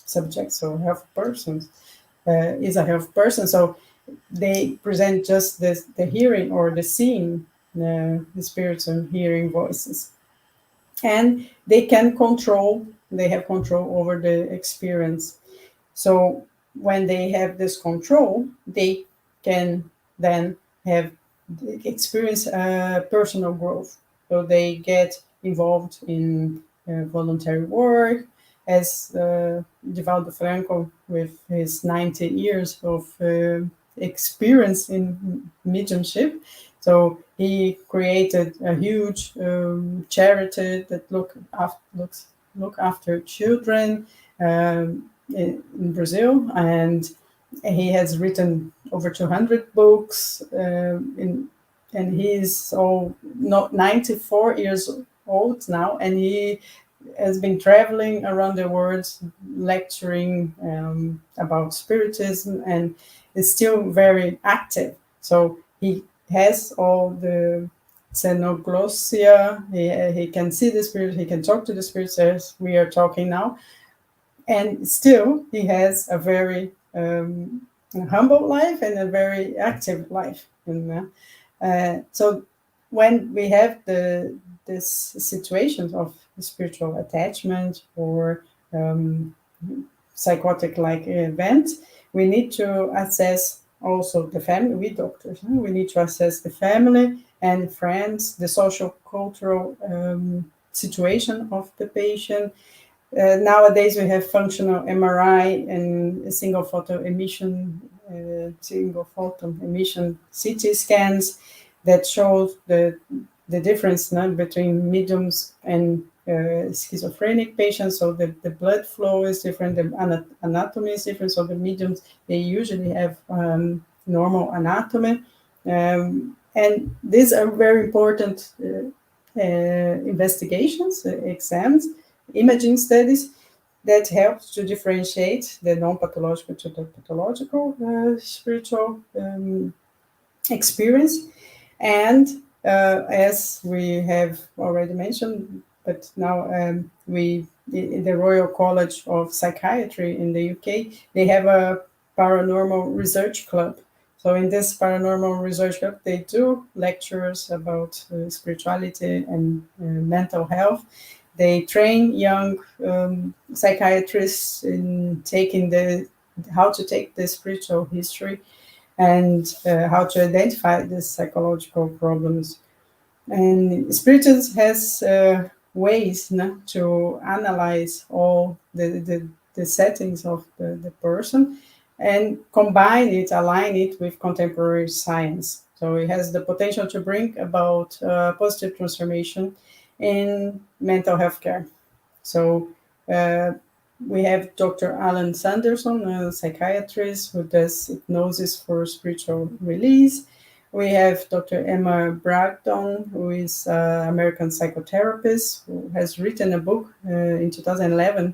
subjects, so health persons is a health person, so they present just the hearing or the seeing the spirits and hearing voices, and they have control over the experience. So when they have this control, they can then experience personal growth. So they get involved in voluntary work, as Divaldo Franco, with his 90 years of experience in mediumship. So he created a huge charity that look after children in Brazil, and he has written over 200 books, and he's not 94 years old now, and he has been traveling around the world lecturing about spiritism, and is still very active. So he has all the xenoglossia, he can see the spirit, he can talk to the spirits as we are talking now, and still he has a very humble life and a very active life. And so when we have this situation of spiritual attachment or psychotic-like event, we need to assess also the family. We doctors, we need to assess the family and friends, the social cultural situation of the patient. Nowadays we have functional MRI and single photon emission CT scans that shows the difference between mediums and schizophrenic patients. So the blood flow is different, the anatomy is different. So the mediums, they usually have normal anatomy. And these are very important investigations, exams, imaging studies that helps to differentiate the non-pathological to the pathological spiritual experience. And as we have already mentioned, but now the Royal College of Psychiatry in the UK, they have a paranormal research club. So in this paranormal research club, they do lectures about spirituality and mental health. They train young psychiatrists in how to take the spiritual history and how to identify the psychological problems. And Spiritism has ways to analyze all the settings of the person and combine it, align it with contemporary science. So it has the potential to bring about positive transformation in mental health care. So we have Dr. Alan Sanderson, a psychiatrist who does hypnosis for spiritual release. We have Dr. Emma Bragdon, who is an American psychotherapist, who has written a book in 2011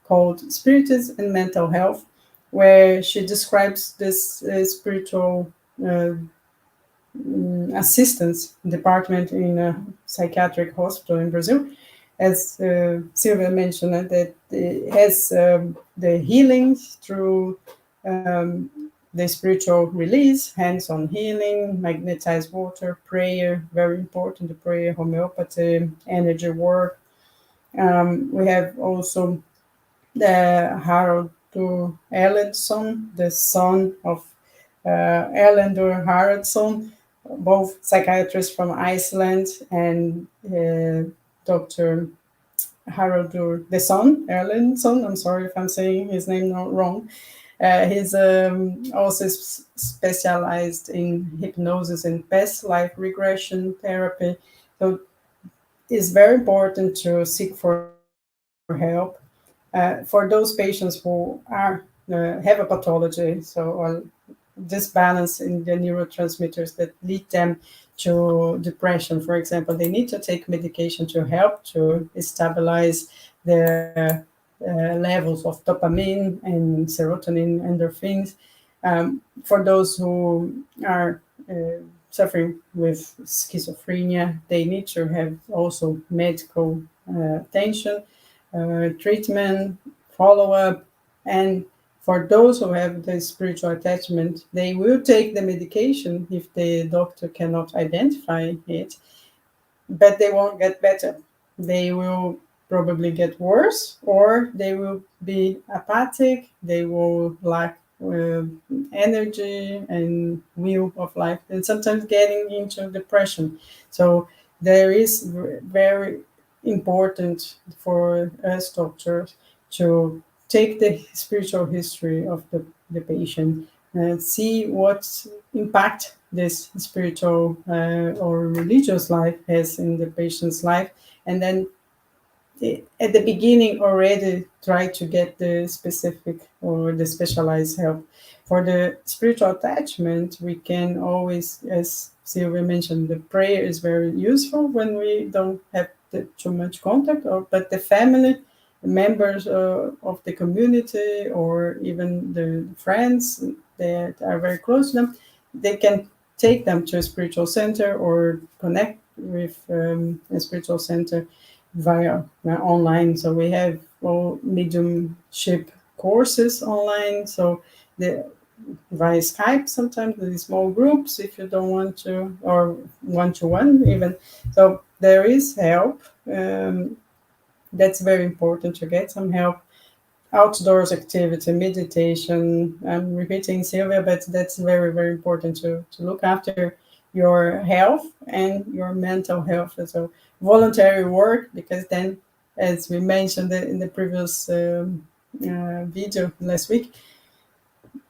called Spiritism and Mental Health, where she describes this spiritual assistance department in a psychiatric hospital in Brazil. As Sylvia mentioned, that it has the healing through the spiritual release, hands-on healing, magnetized water, prayer, very important, the prayer, homeopathy, energy work. We have also the Harold Erlendsson, the son of Erlendur Haraldsson, both psychiatrists from Iceland, and Dr. Haraldur, the son, Erlendsson, I'm sorry if I'm saying his name wrong. He's also specialized in hypnosis and past life regression therapy. So it's very important to seek for help for those patients who have a pathology, or disbalance in the neurotransmitters that lead them to depression. For example, they need to take medication to help to stabilize the levels of dopamine and serotonin, endorphins. For those who are suffering with schizophrenia, they need to have also medical attention, treatment, follow-up. And for those who have the spiritual attachment, they will take the medication if the doctor cannot identify it, but they won't get better. They will probably get worse, or they will be apathic, they will lack energy and will of life, and sometimes getting into depression. So there is very important for us doctors to take the spiritual history of the patient and see what impact this spiritual or religious life has in the patient's life, and then at the beginning already try to get the specific or the specialized help. For the spiritual attachment, we can always, as Sylvia mentioned, the prayer is very useful when we don't have too much contact, but the family members of the community, or even the friends that are very close to them, they can take them to a spiritual center or connect with a spiritual center via online. So we have all mediumship courses online. So via Skype, sometimes in small groups if you don't want to, or one-to-one even. So there is help. That's very important to get some help. Outdoors activity, meditation. I'm repeating Sylvia, but that's very, very important to look after your health and your mental health. So voluntary work, because then, as we mentioned in the previous video last week,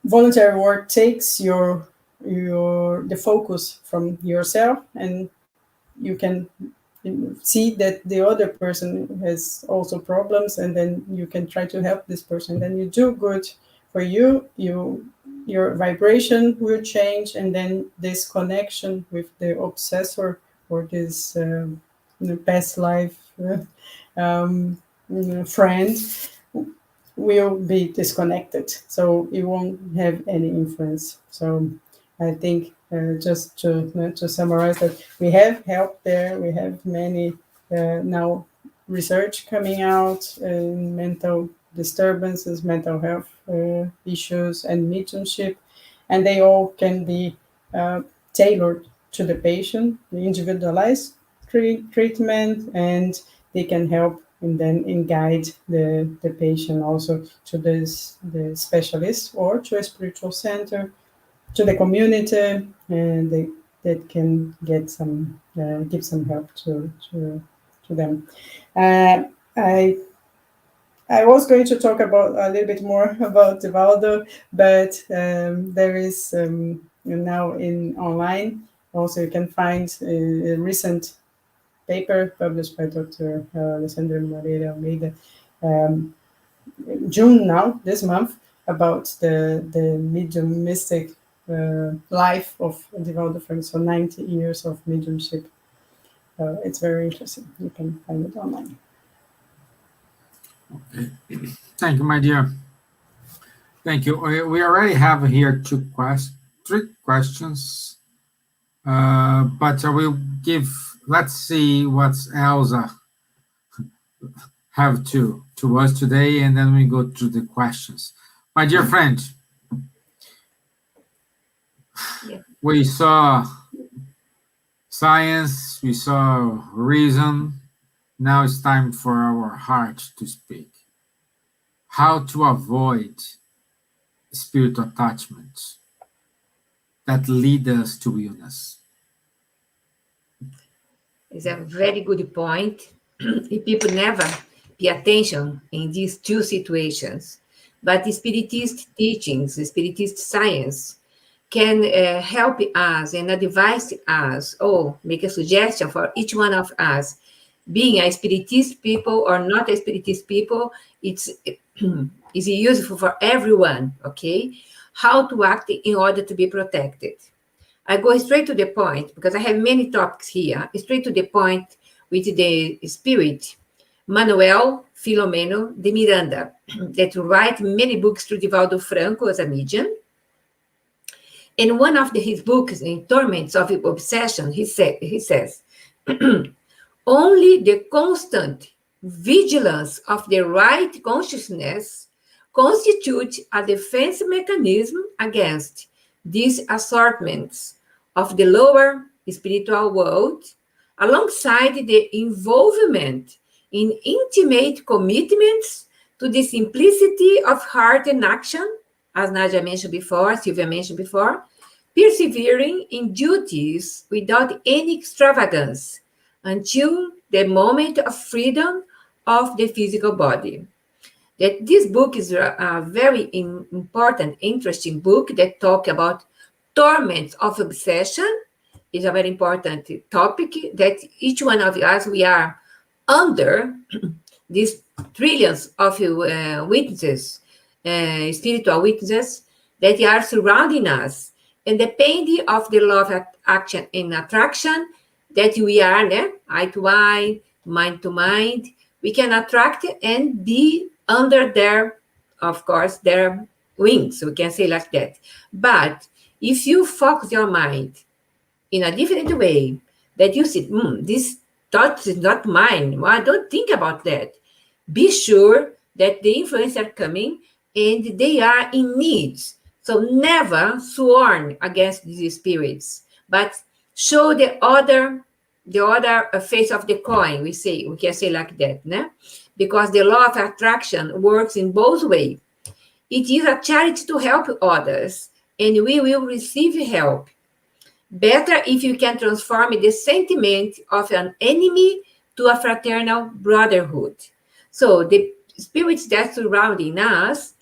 voluntary work takes the focus from yourself, and you can see that the other person has also problems, and then you can try to help this person. Then you do good for you. Your vibration will change, and then this connection with the obsessor or this past life friend will be disconnected, so it won't have any influence. So I think just to summarize that we have help there. We have many now research coming out in mental disturbances, mental health issues, and mediumship, and they all can be tailored to the patient, the individualized treatment, and they can help and then guide the patient also to the specialist or to a spiritual center, to the community, and that can get some give some help to them. I was going to talk about a little bit more about Divaldo, but there is now in online also you can find a recent paper published by Dr. Alessandra Moreira Almeida June now, this month, about the mediumistic life of Divaldo Franco, so 90 years of mediumship. It's very interesting. You can find it online. Okay. Thank you, my dear. Thank you. We already have here three questions, but I will let's see what's Elsa have to us today, and then we go to the questions. My dear friend, we saw science, we saw reason. Now it's time for our heart to speak. How to avoid spiritual attachments that lead us to illness. It's a very good point. People never pay attention in these two situations, but the Spiritist teachings, the Spiritist science can help us and advise us, or make a suggestion for each one of us, being a Spiritist people or not a Spiritist people. It's useful for everyone, okay? How to act in order to be protected. I go straight to the point, because I have many topics here, straight to the point with the spirit, Manuel Filomeno de Miranda, that write many books through Divaldo Franco as a medium. In one of his books, in Torments of Obsession, he says, only the constant vigilance of the right consciousness constitutes a defense mechanism against these assortments of the lower spiritual world, alongside the involvement in intimate commitments to the simplicity of heart and action, as Nadja mentioned before, Sylvia mentioned before, persevering in duties without any extravagance until the moment of freedom of the physical body. That this book is a very important, interesting book that talks about torments of obsession. Is a very important topic that each one of us, we are under these trillions of witnesses, spiritual witnesses that are surrounding us. And depending of the law of action and attraction that we are, eye to eye, mind to mind, we can attract and be under their, of course, their wings, we can say like that. But if you focus your mind in a different way, that you see, this thought is not mine, well, I don't think about that. Be sure that the influences are coming and they are in need So never sworn against these spirits, but show the other face of the coin. We can say like that, né? Because the law of attraction works in both ways. It is a charity to help others, and we will receive help. Better if you can transform the sentiment of an enemy to a fraternal brotherhood. So the spirits that surrounding us,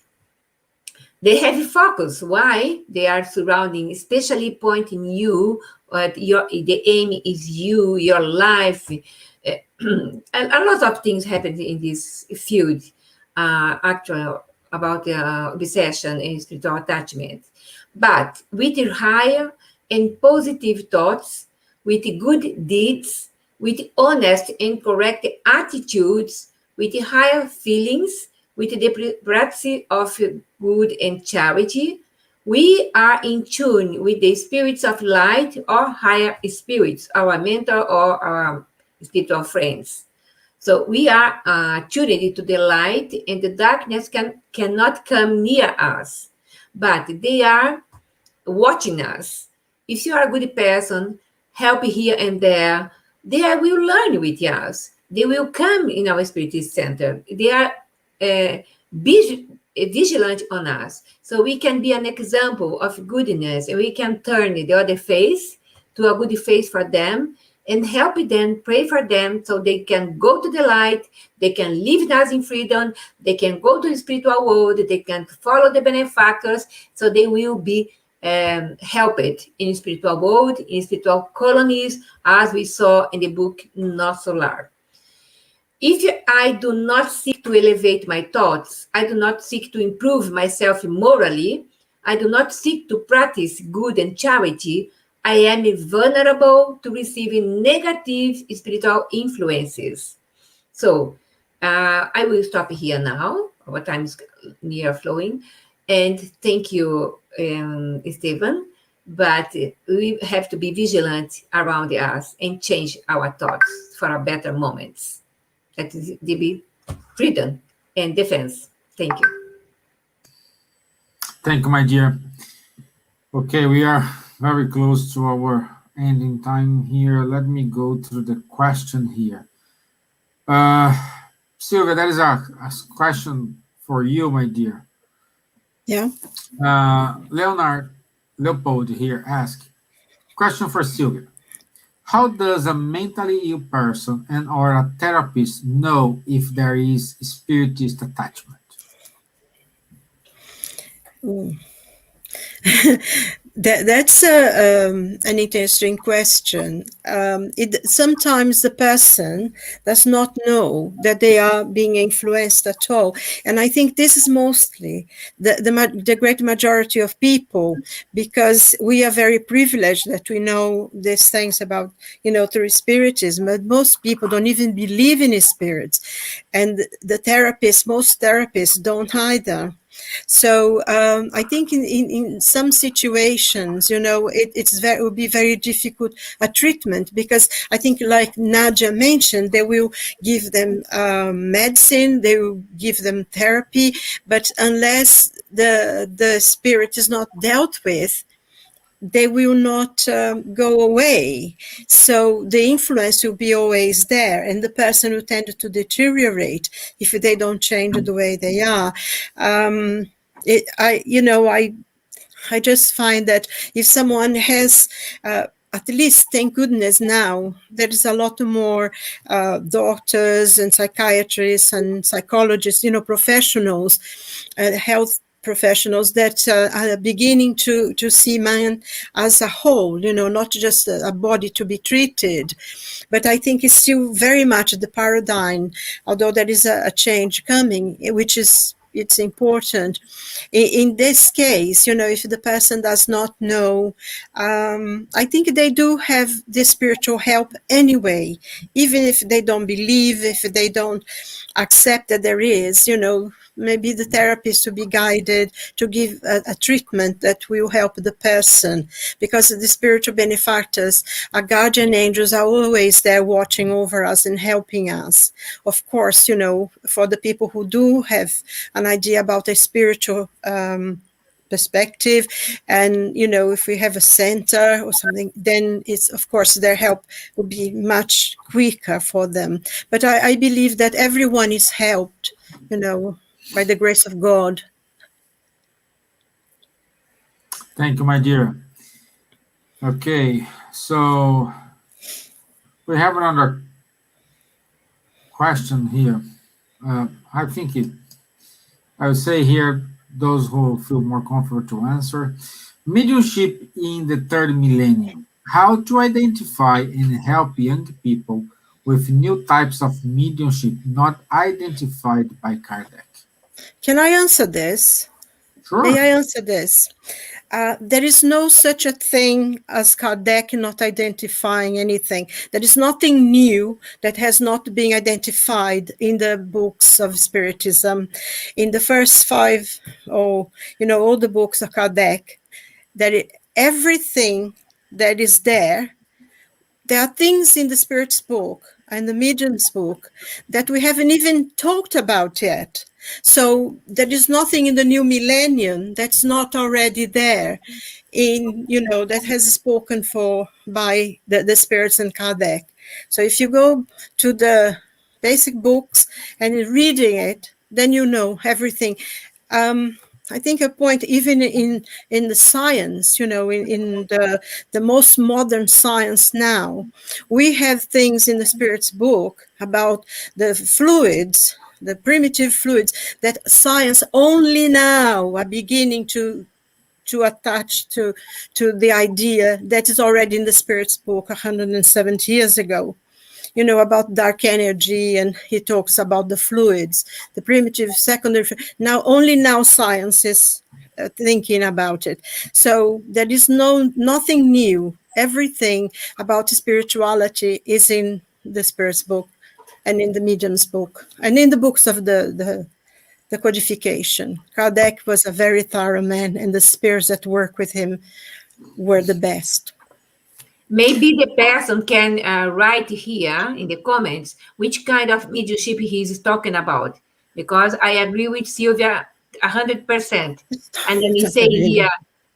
they have focus. Why? They are surrounding, especially pointing you, the aim is you, your life. And a lot of things happen in this field, actually, about obsession and spiritual attachment. But with higher and positive thoughts, with good deeds, with honest and correct attitudes, with higher feelings, with the practice of good and charity, we are in tune with the spirits of light or higher spirits, our mentor or our spiritual friends. So we are tuned to the light, and the darkness cannot come near us, but they are watching us. If you are a good person, help here and there, they will learn with us. They will come in our spiritist center. They are vigilant on us. So we can be an example of goodness, and we can turn the other face to a good face for them and help them, pray for them so they can go to the light, they can live us in freedom, they can go to the spiritual world, they can follow the benefactors, so they will be helped in spiritual world, in spiritual colonies, as we saw in the book Not Solar. If I do not seek to elevate my thoughts, I do not seek to improve myself morally, I do not seek to practice good and charity, I am vulnerable to receiving negative spiritual influences. So I will stop here now. Our time is near flowing. And thank you, Stevan. But we have to be vigilant around us and change our thoughts for a better moments. That is the freedom and defense. Thank you. Thank you, my dear. Okay, we are very close to our ending time here. Let me go through the question here. Sylvia, that is a question for you, my dear. Yeah. Leopold here asks, question for Sylvia. How does a mentally ill person and or a therapist know if there is spiritist attachment? That's an interesting question. Sometimes the person does not know that they are being influenced at all. And I think this is mostly the great majority of people, because we are very privileged that we know these things about, through spiritism, but most people don't even believe in spirits. And most therapists don't either. So I think in some situations, it would be very difficult a treatment, because I think, like Nadja mentioned, they will give them medicine, they will give them therapy, but unless the spirit is not dealt with, they will not go away. So the influence will be always there, and the person will tend to deteriorate if they don't change the way they are. I just find that if someone has, at least, thank goodness, now there is a lot more doctors and psychiatrists and psychologists, professionals, health professionals that are beginning to see man as a whole, not just a body to be treated. But I think it's still very much the paradigm, although there is a change coming, which is, it's important. In this case, if the person does not know, I think they do have the spiritual help anyway, even if they don't believe, if they don't accept that there is, maybe the therapist to be guided to give a treatment that will help the person, because the spiritual benefactors, our guardian angels, are always there watching over us and helping us. Of course, for the people who do have an idea about a spiritual perspective. And, if we have a center or something, then it's, of course, their help will be much quicker for them. But I believe that everyone is helped, by the grace of God. Thank you, my dear. Okay, so we have another question here. I would say here, those who feel more comfortable to answer. Mediumship in the third millennium. How to identify and help young people with new types of mediumship not identified by Kardec? Can I answer this? Sure. May I answer this? There is no such a thing as Kardec not identifying anything. There is nothing new that has not been identified in the books of Spiritism. In the first 5, all the books of Kardec, everything that is there are things in the Spirit's book and the Medium's book that we haven't even talked about yet. So there is nothing in the new millennium that's not already there that has spoken for by the spirits and Kardec. So if you go to the basic books and reading it, then everything. I think a point even in the science, in the most modern science now, we have things in the Spirit's book about the fluids, the primitive fluids, that science only now are beginning to attach to the idea that is already in the Spirit's book 170 years ago. About dark energy, and he talks about the fluids, the primitive, secondary. Only now science is thinking about it. So there is nothing new. Everything about spirituality is in the Spirit's book and in the Medium's book and in the books of the codification. Kardec was a very thorough man, and the spirits that work with him were the best. Maybe the person can write here in the comments which kind of mediumship he is talking about, because I agree with Sylvia 100%. And then he say here,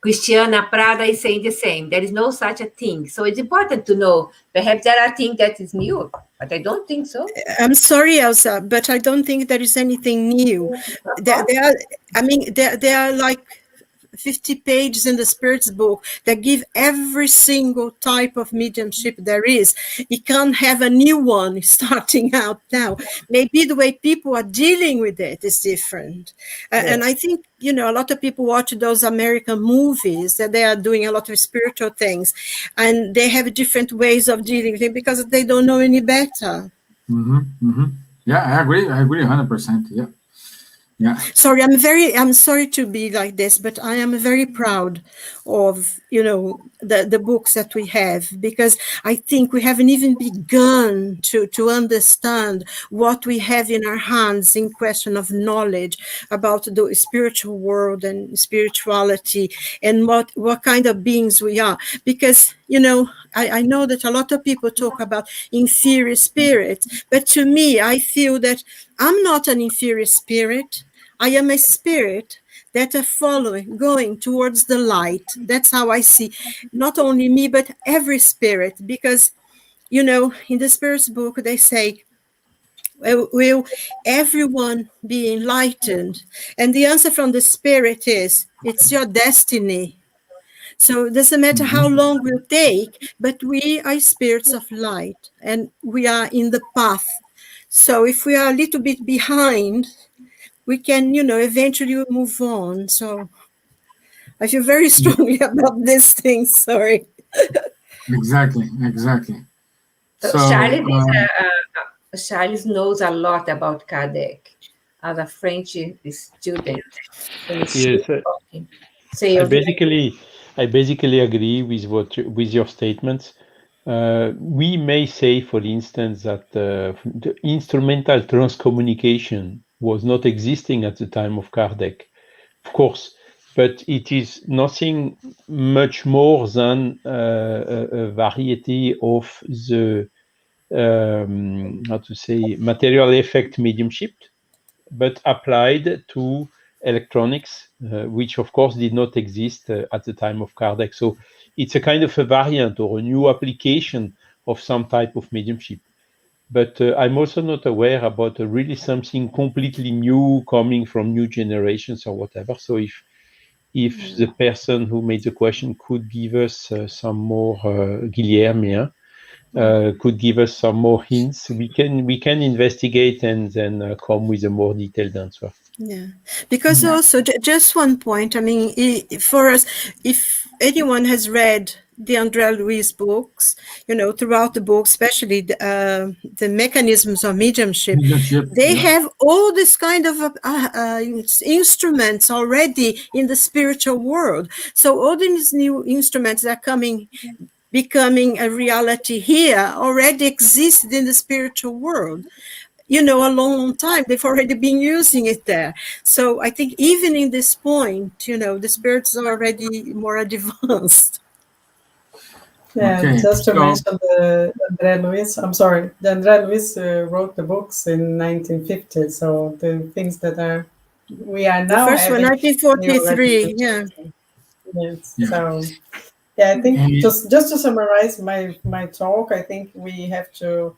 Cristiana Prada is saying the same. There is no such a thing. So it's important to know. Perhaps there are things that is new, but I don't think so. I'm sorry, Elsa, but I don't think there is anything new. There are like 50 pages in the Spirit's book that give every single type of mediumship there is. You can't have a new one starting out now. Maybe the way people are dealing with it is different. Yes. And I think, a lot of people watch those American movies that they are doing a lot of spiritual things, and they have different ways of dealing with it because they don't know any better. Mm-hmm, mm-hmm. Yeah, I agree 100%. Yeah. Yeah. Sorry, I'm sorry to be like this, but I am very proud of, the books that we have, because I think we haven't even begun to understand what we have in our hands in question of knowledge about the spiritual world and spirituality and what kind of beings we are. Because, I know that a lot of people talk about inferior spirits, but to me, I feel that I'm not an inferior spirit. I am a spirit that are going towards the light. That's how I see not only me, but every spirit. Because, in the Spirit's book, they say, will everyone be enlightened? And the answer from the Spirit is, it's your destiny. So it doesn't matter how long we'll take, but we are spirits of light, and we are in the path. So if we are a little bit behind, we can, eventually move on. So I feel very strongly about this thing. Sorry. Exactly. So, Charles knows a lot about Kardec as a French student. Yes, I basically agree with your statements. We may say, for instance, that the instrumental transcommunication was not existing at the time of Kardec, of course, but it is nothing much more than a variety of the material effect mediumship, but applied to electronics, which of course did not exist at the time of Kardec. So it's a kind of a variant or a new application of some type of mediumship. But I'm also not aware about really something completely new coming from new generations or whatever. So if the person who made the question could give us some more, Guilherme, could give us some more hints, we can investigate and then come with a more detailed answer. Yeah, because also just one point. I mean, for us, if anyone has read the André Luiz books, throughout the book, especially the mechanisms of mediumship, they have all this kind of instruments already in the spiritual world. So all these new instruments that are becoming a reality here already existed in the spiritual world. A long time. They've already been using it there. So I think even in this point, the spirits are already more advanced. Yeah, just to mention the André Luiz, I'm sorry, the André Luiz wrote the books in 1950. So the things that we are now. The first one, 1943, yeah. Yes. So yeah, I think just to summarize my talk, I think we have to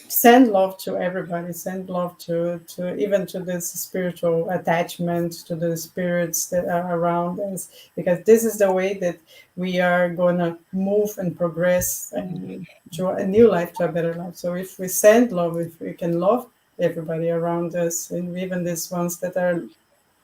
send love to everybody, send love to even to this spiritual attachment to the spirits that are around us, because this is the way that we are going to move and progress and to a new life, to a better life. So if we send love, if we can love everybody around us, and even these ones that are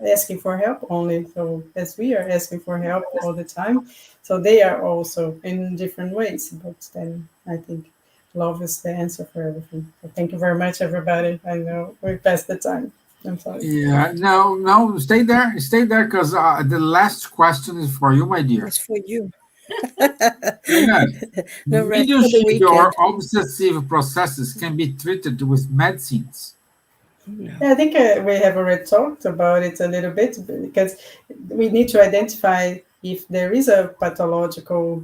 asking for help only, so as we are asking for help all the time, so they are also in different ways. But then I think love is the answer for everything. So thank you very much, everybody. I know we passed the time. I'm sorry. Yeah, no, stay there, because the last question is for you, my dear. It's for you. Mediumship or obsessive processes can be treated with medicines. Yeah, I think we have already talked about it a little bit, because we need to identify if there is a pathological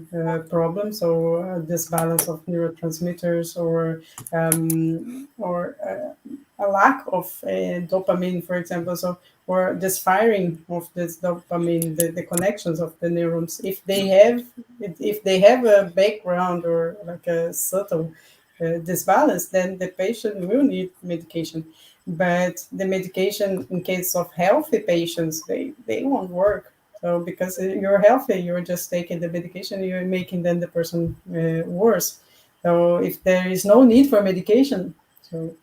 problem, so disbalance of neurotransmitters or a lack of dopamine, for example, or this firing of this dopamine, the connections of the neurons. If they have a background or like a subtle disbalance, then the patient will need medication. But the medication, in case of healthy patients, they won't work. So because you're healthy, you're just taking the medication, you're making then the person worse. So if there is no need for medication, so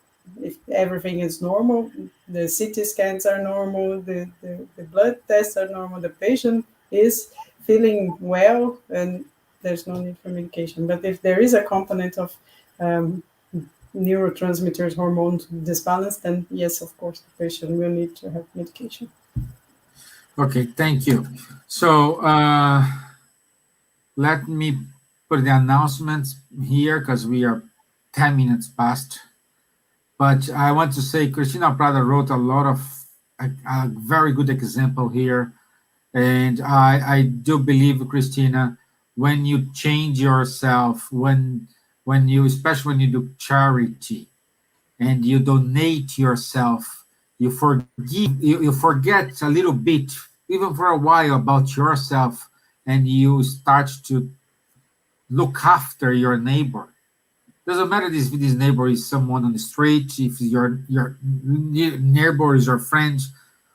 if everything is normal, the CT scans are normal, the blood tests are normal, the patient is feeling well, and there's no need for medication. But if there is a component of neurotransmitters, hormones disbalance, then yes, of course, the patient will need to have medication. Okay, thank you. So let me put the announcements here, because we are 10 minutes past. But I want to say Cristina Prada wrote a lot of a very good example here. And I do believe, Cristina, when you change yourself, when you, especially when you do charity and you donate yourself, you forget a little bit, even for a while, about yourself, and you start to look after your neighbor. Doesn't matter if this neighbor is someone on the street, if your neighbor is your friend,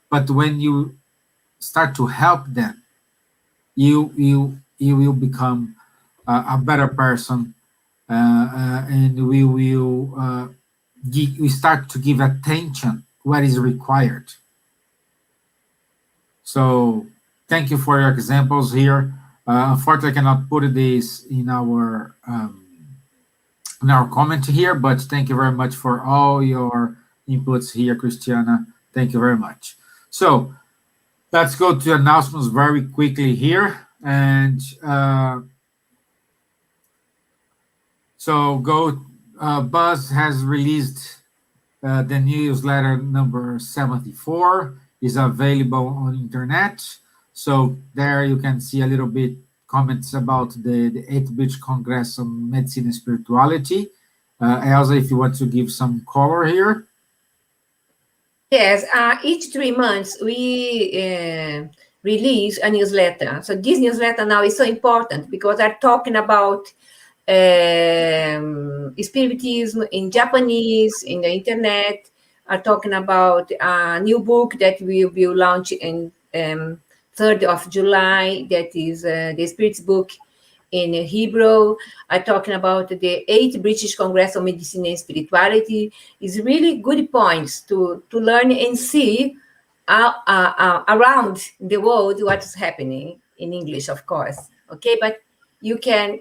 but when you start to help them, you will become a better person, and we start to give attention what is required. So thank you for your examples here. Unfortunately, I cannot put this in our comment here, but thank you very much for all your inputs here, Christiana. Thank you very much. So let's go to announcements very quickly here. And Buzz has released the newsletter number 74, is available on internet. So there you can see a little bit comments about the 8th British Congress on Medicine and Spirituality. Elsa, if you want to give some color here. Yes, each 3 months we release a newsletter. So this newsletter now is so important because I'm talking about Spiritism in Japanese, in the internet. I'm talking about a new book that we will launch in 3rd of July. That is the Spirits book in Hebrew. I'm talking about the 8th British Congress of Medicine and Spirituality. It's really good points to learn and see around the world what is happening in English, of course. Okay, but you can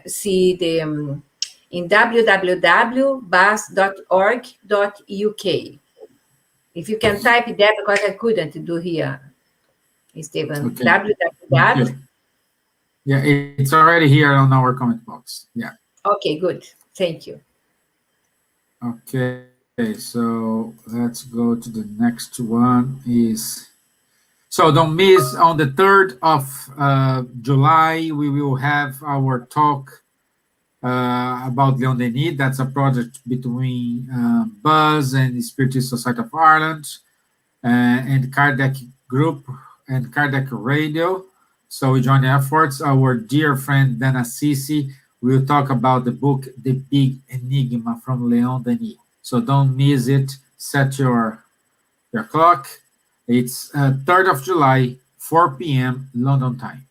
see the in www.bas.org.uk. If you can type it there, because I couldn't do here, Stevan. Okay. www. Yeah, it's already here on our comment box. Yeah. Okay, good. Thank you. Okay, so let's go to the next one. So don't miss, on the 3rd of July, we will have our talk about Leon Denis. That's a project between Buzz and the Spiritist Society of Ireland and Kardec Group and Kardec Radio. So we join the efforts. Our dear friend Dana Sisi will talk about the book The Big Enigma from Leon Denis. So don't miss it. Set your clock. It's 3rd of July, 4 p.m. London time.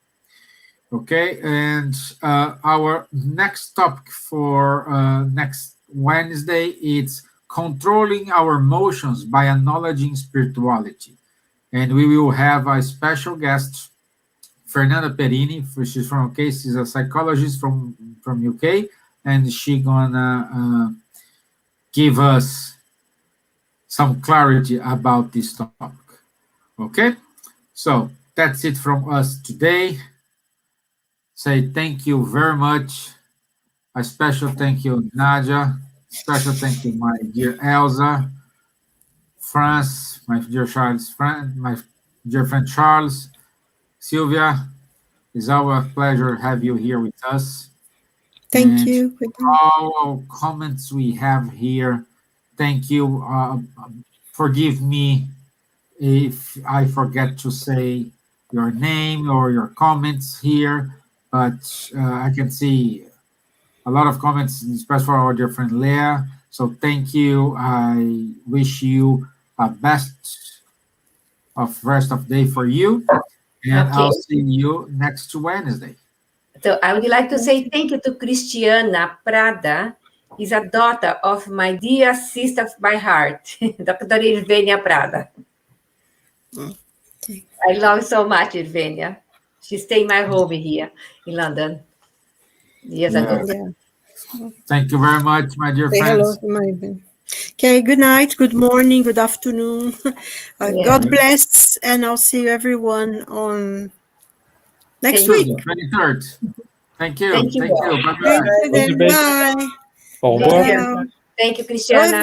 Okay, and our next topic for next Wednesday is controlling our emotions by acknowledging spirituality. And we will have a special guest, Fernanda Perini. She's from UK. She's a psychologist from UK, and she gonna give us some clarity about this topic. Okay, so that's it from us today. Say thank you very much. A special thank you, Nadja. Special thank you, my dear Elsa. France, my dear Charles, my dear friend Charles. Sylvia, it's our pleasure to have you here with us. Thank And you. all comments we have here, thank you. Forgive me if I forget to say your name or your comments here, but I can see a lot of comments, especially for our dear friend Leah. So thank you. I wish you a best of rest of day for you, and Okay. I'll see you next Wednesday. So I would like to say thank you to Cristiana Prada. Is a daughter of my dear sister by heart, Dr. Irvenia Prada. I love so much Irvenia. She stayed in my home here in London years ago. Yeah. Thank you very much, my dear Say hello friends. to my Okay, good night, good morning, good afternoon. God bless, and I'll see everyone on next Thank week. 23rd. Thank you. Thank you. Thank you. Bye-bye. Thank you, then. Bye. Au revoir. Ciao. Thank you, Cristiana.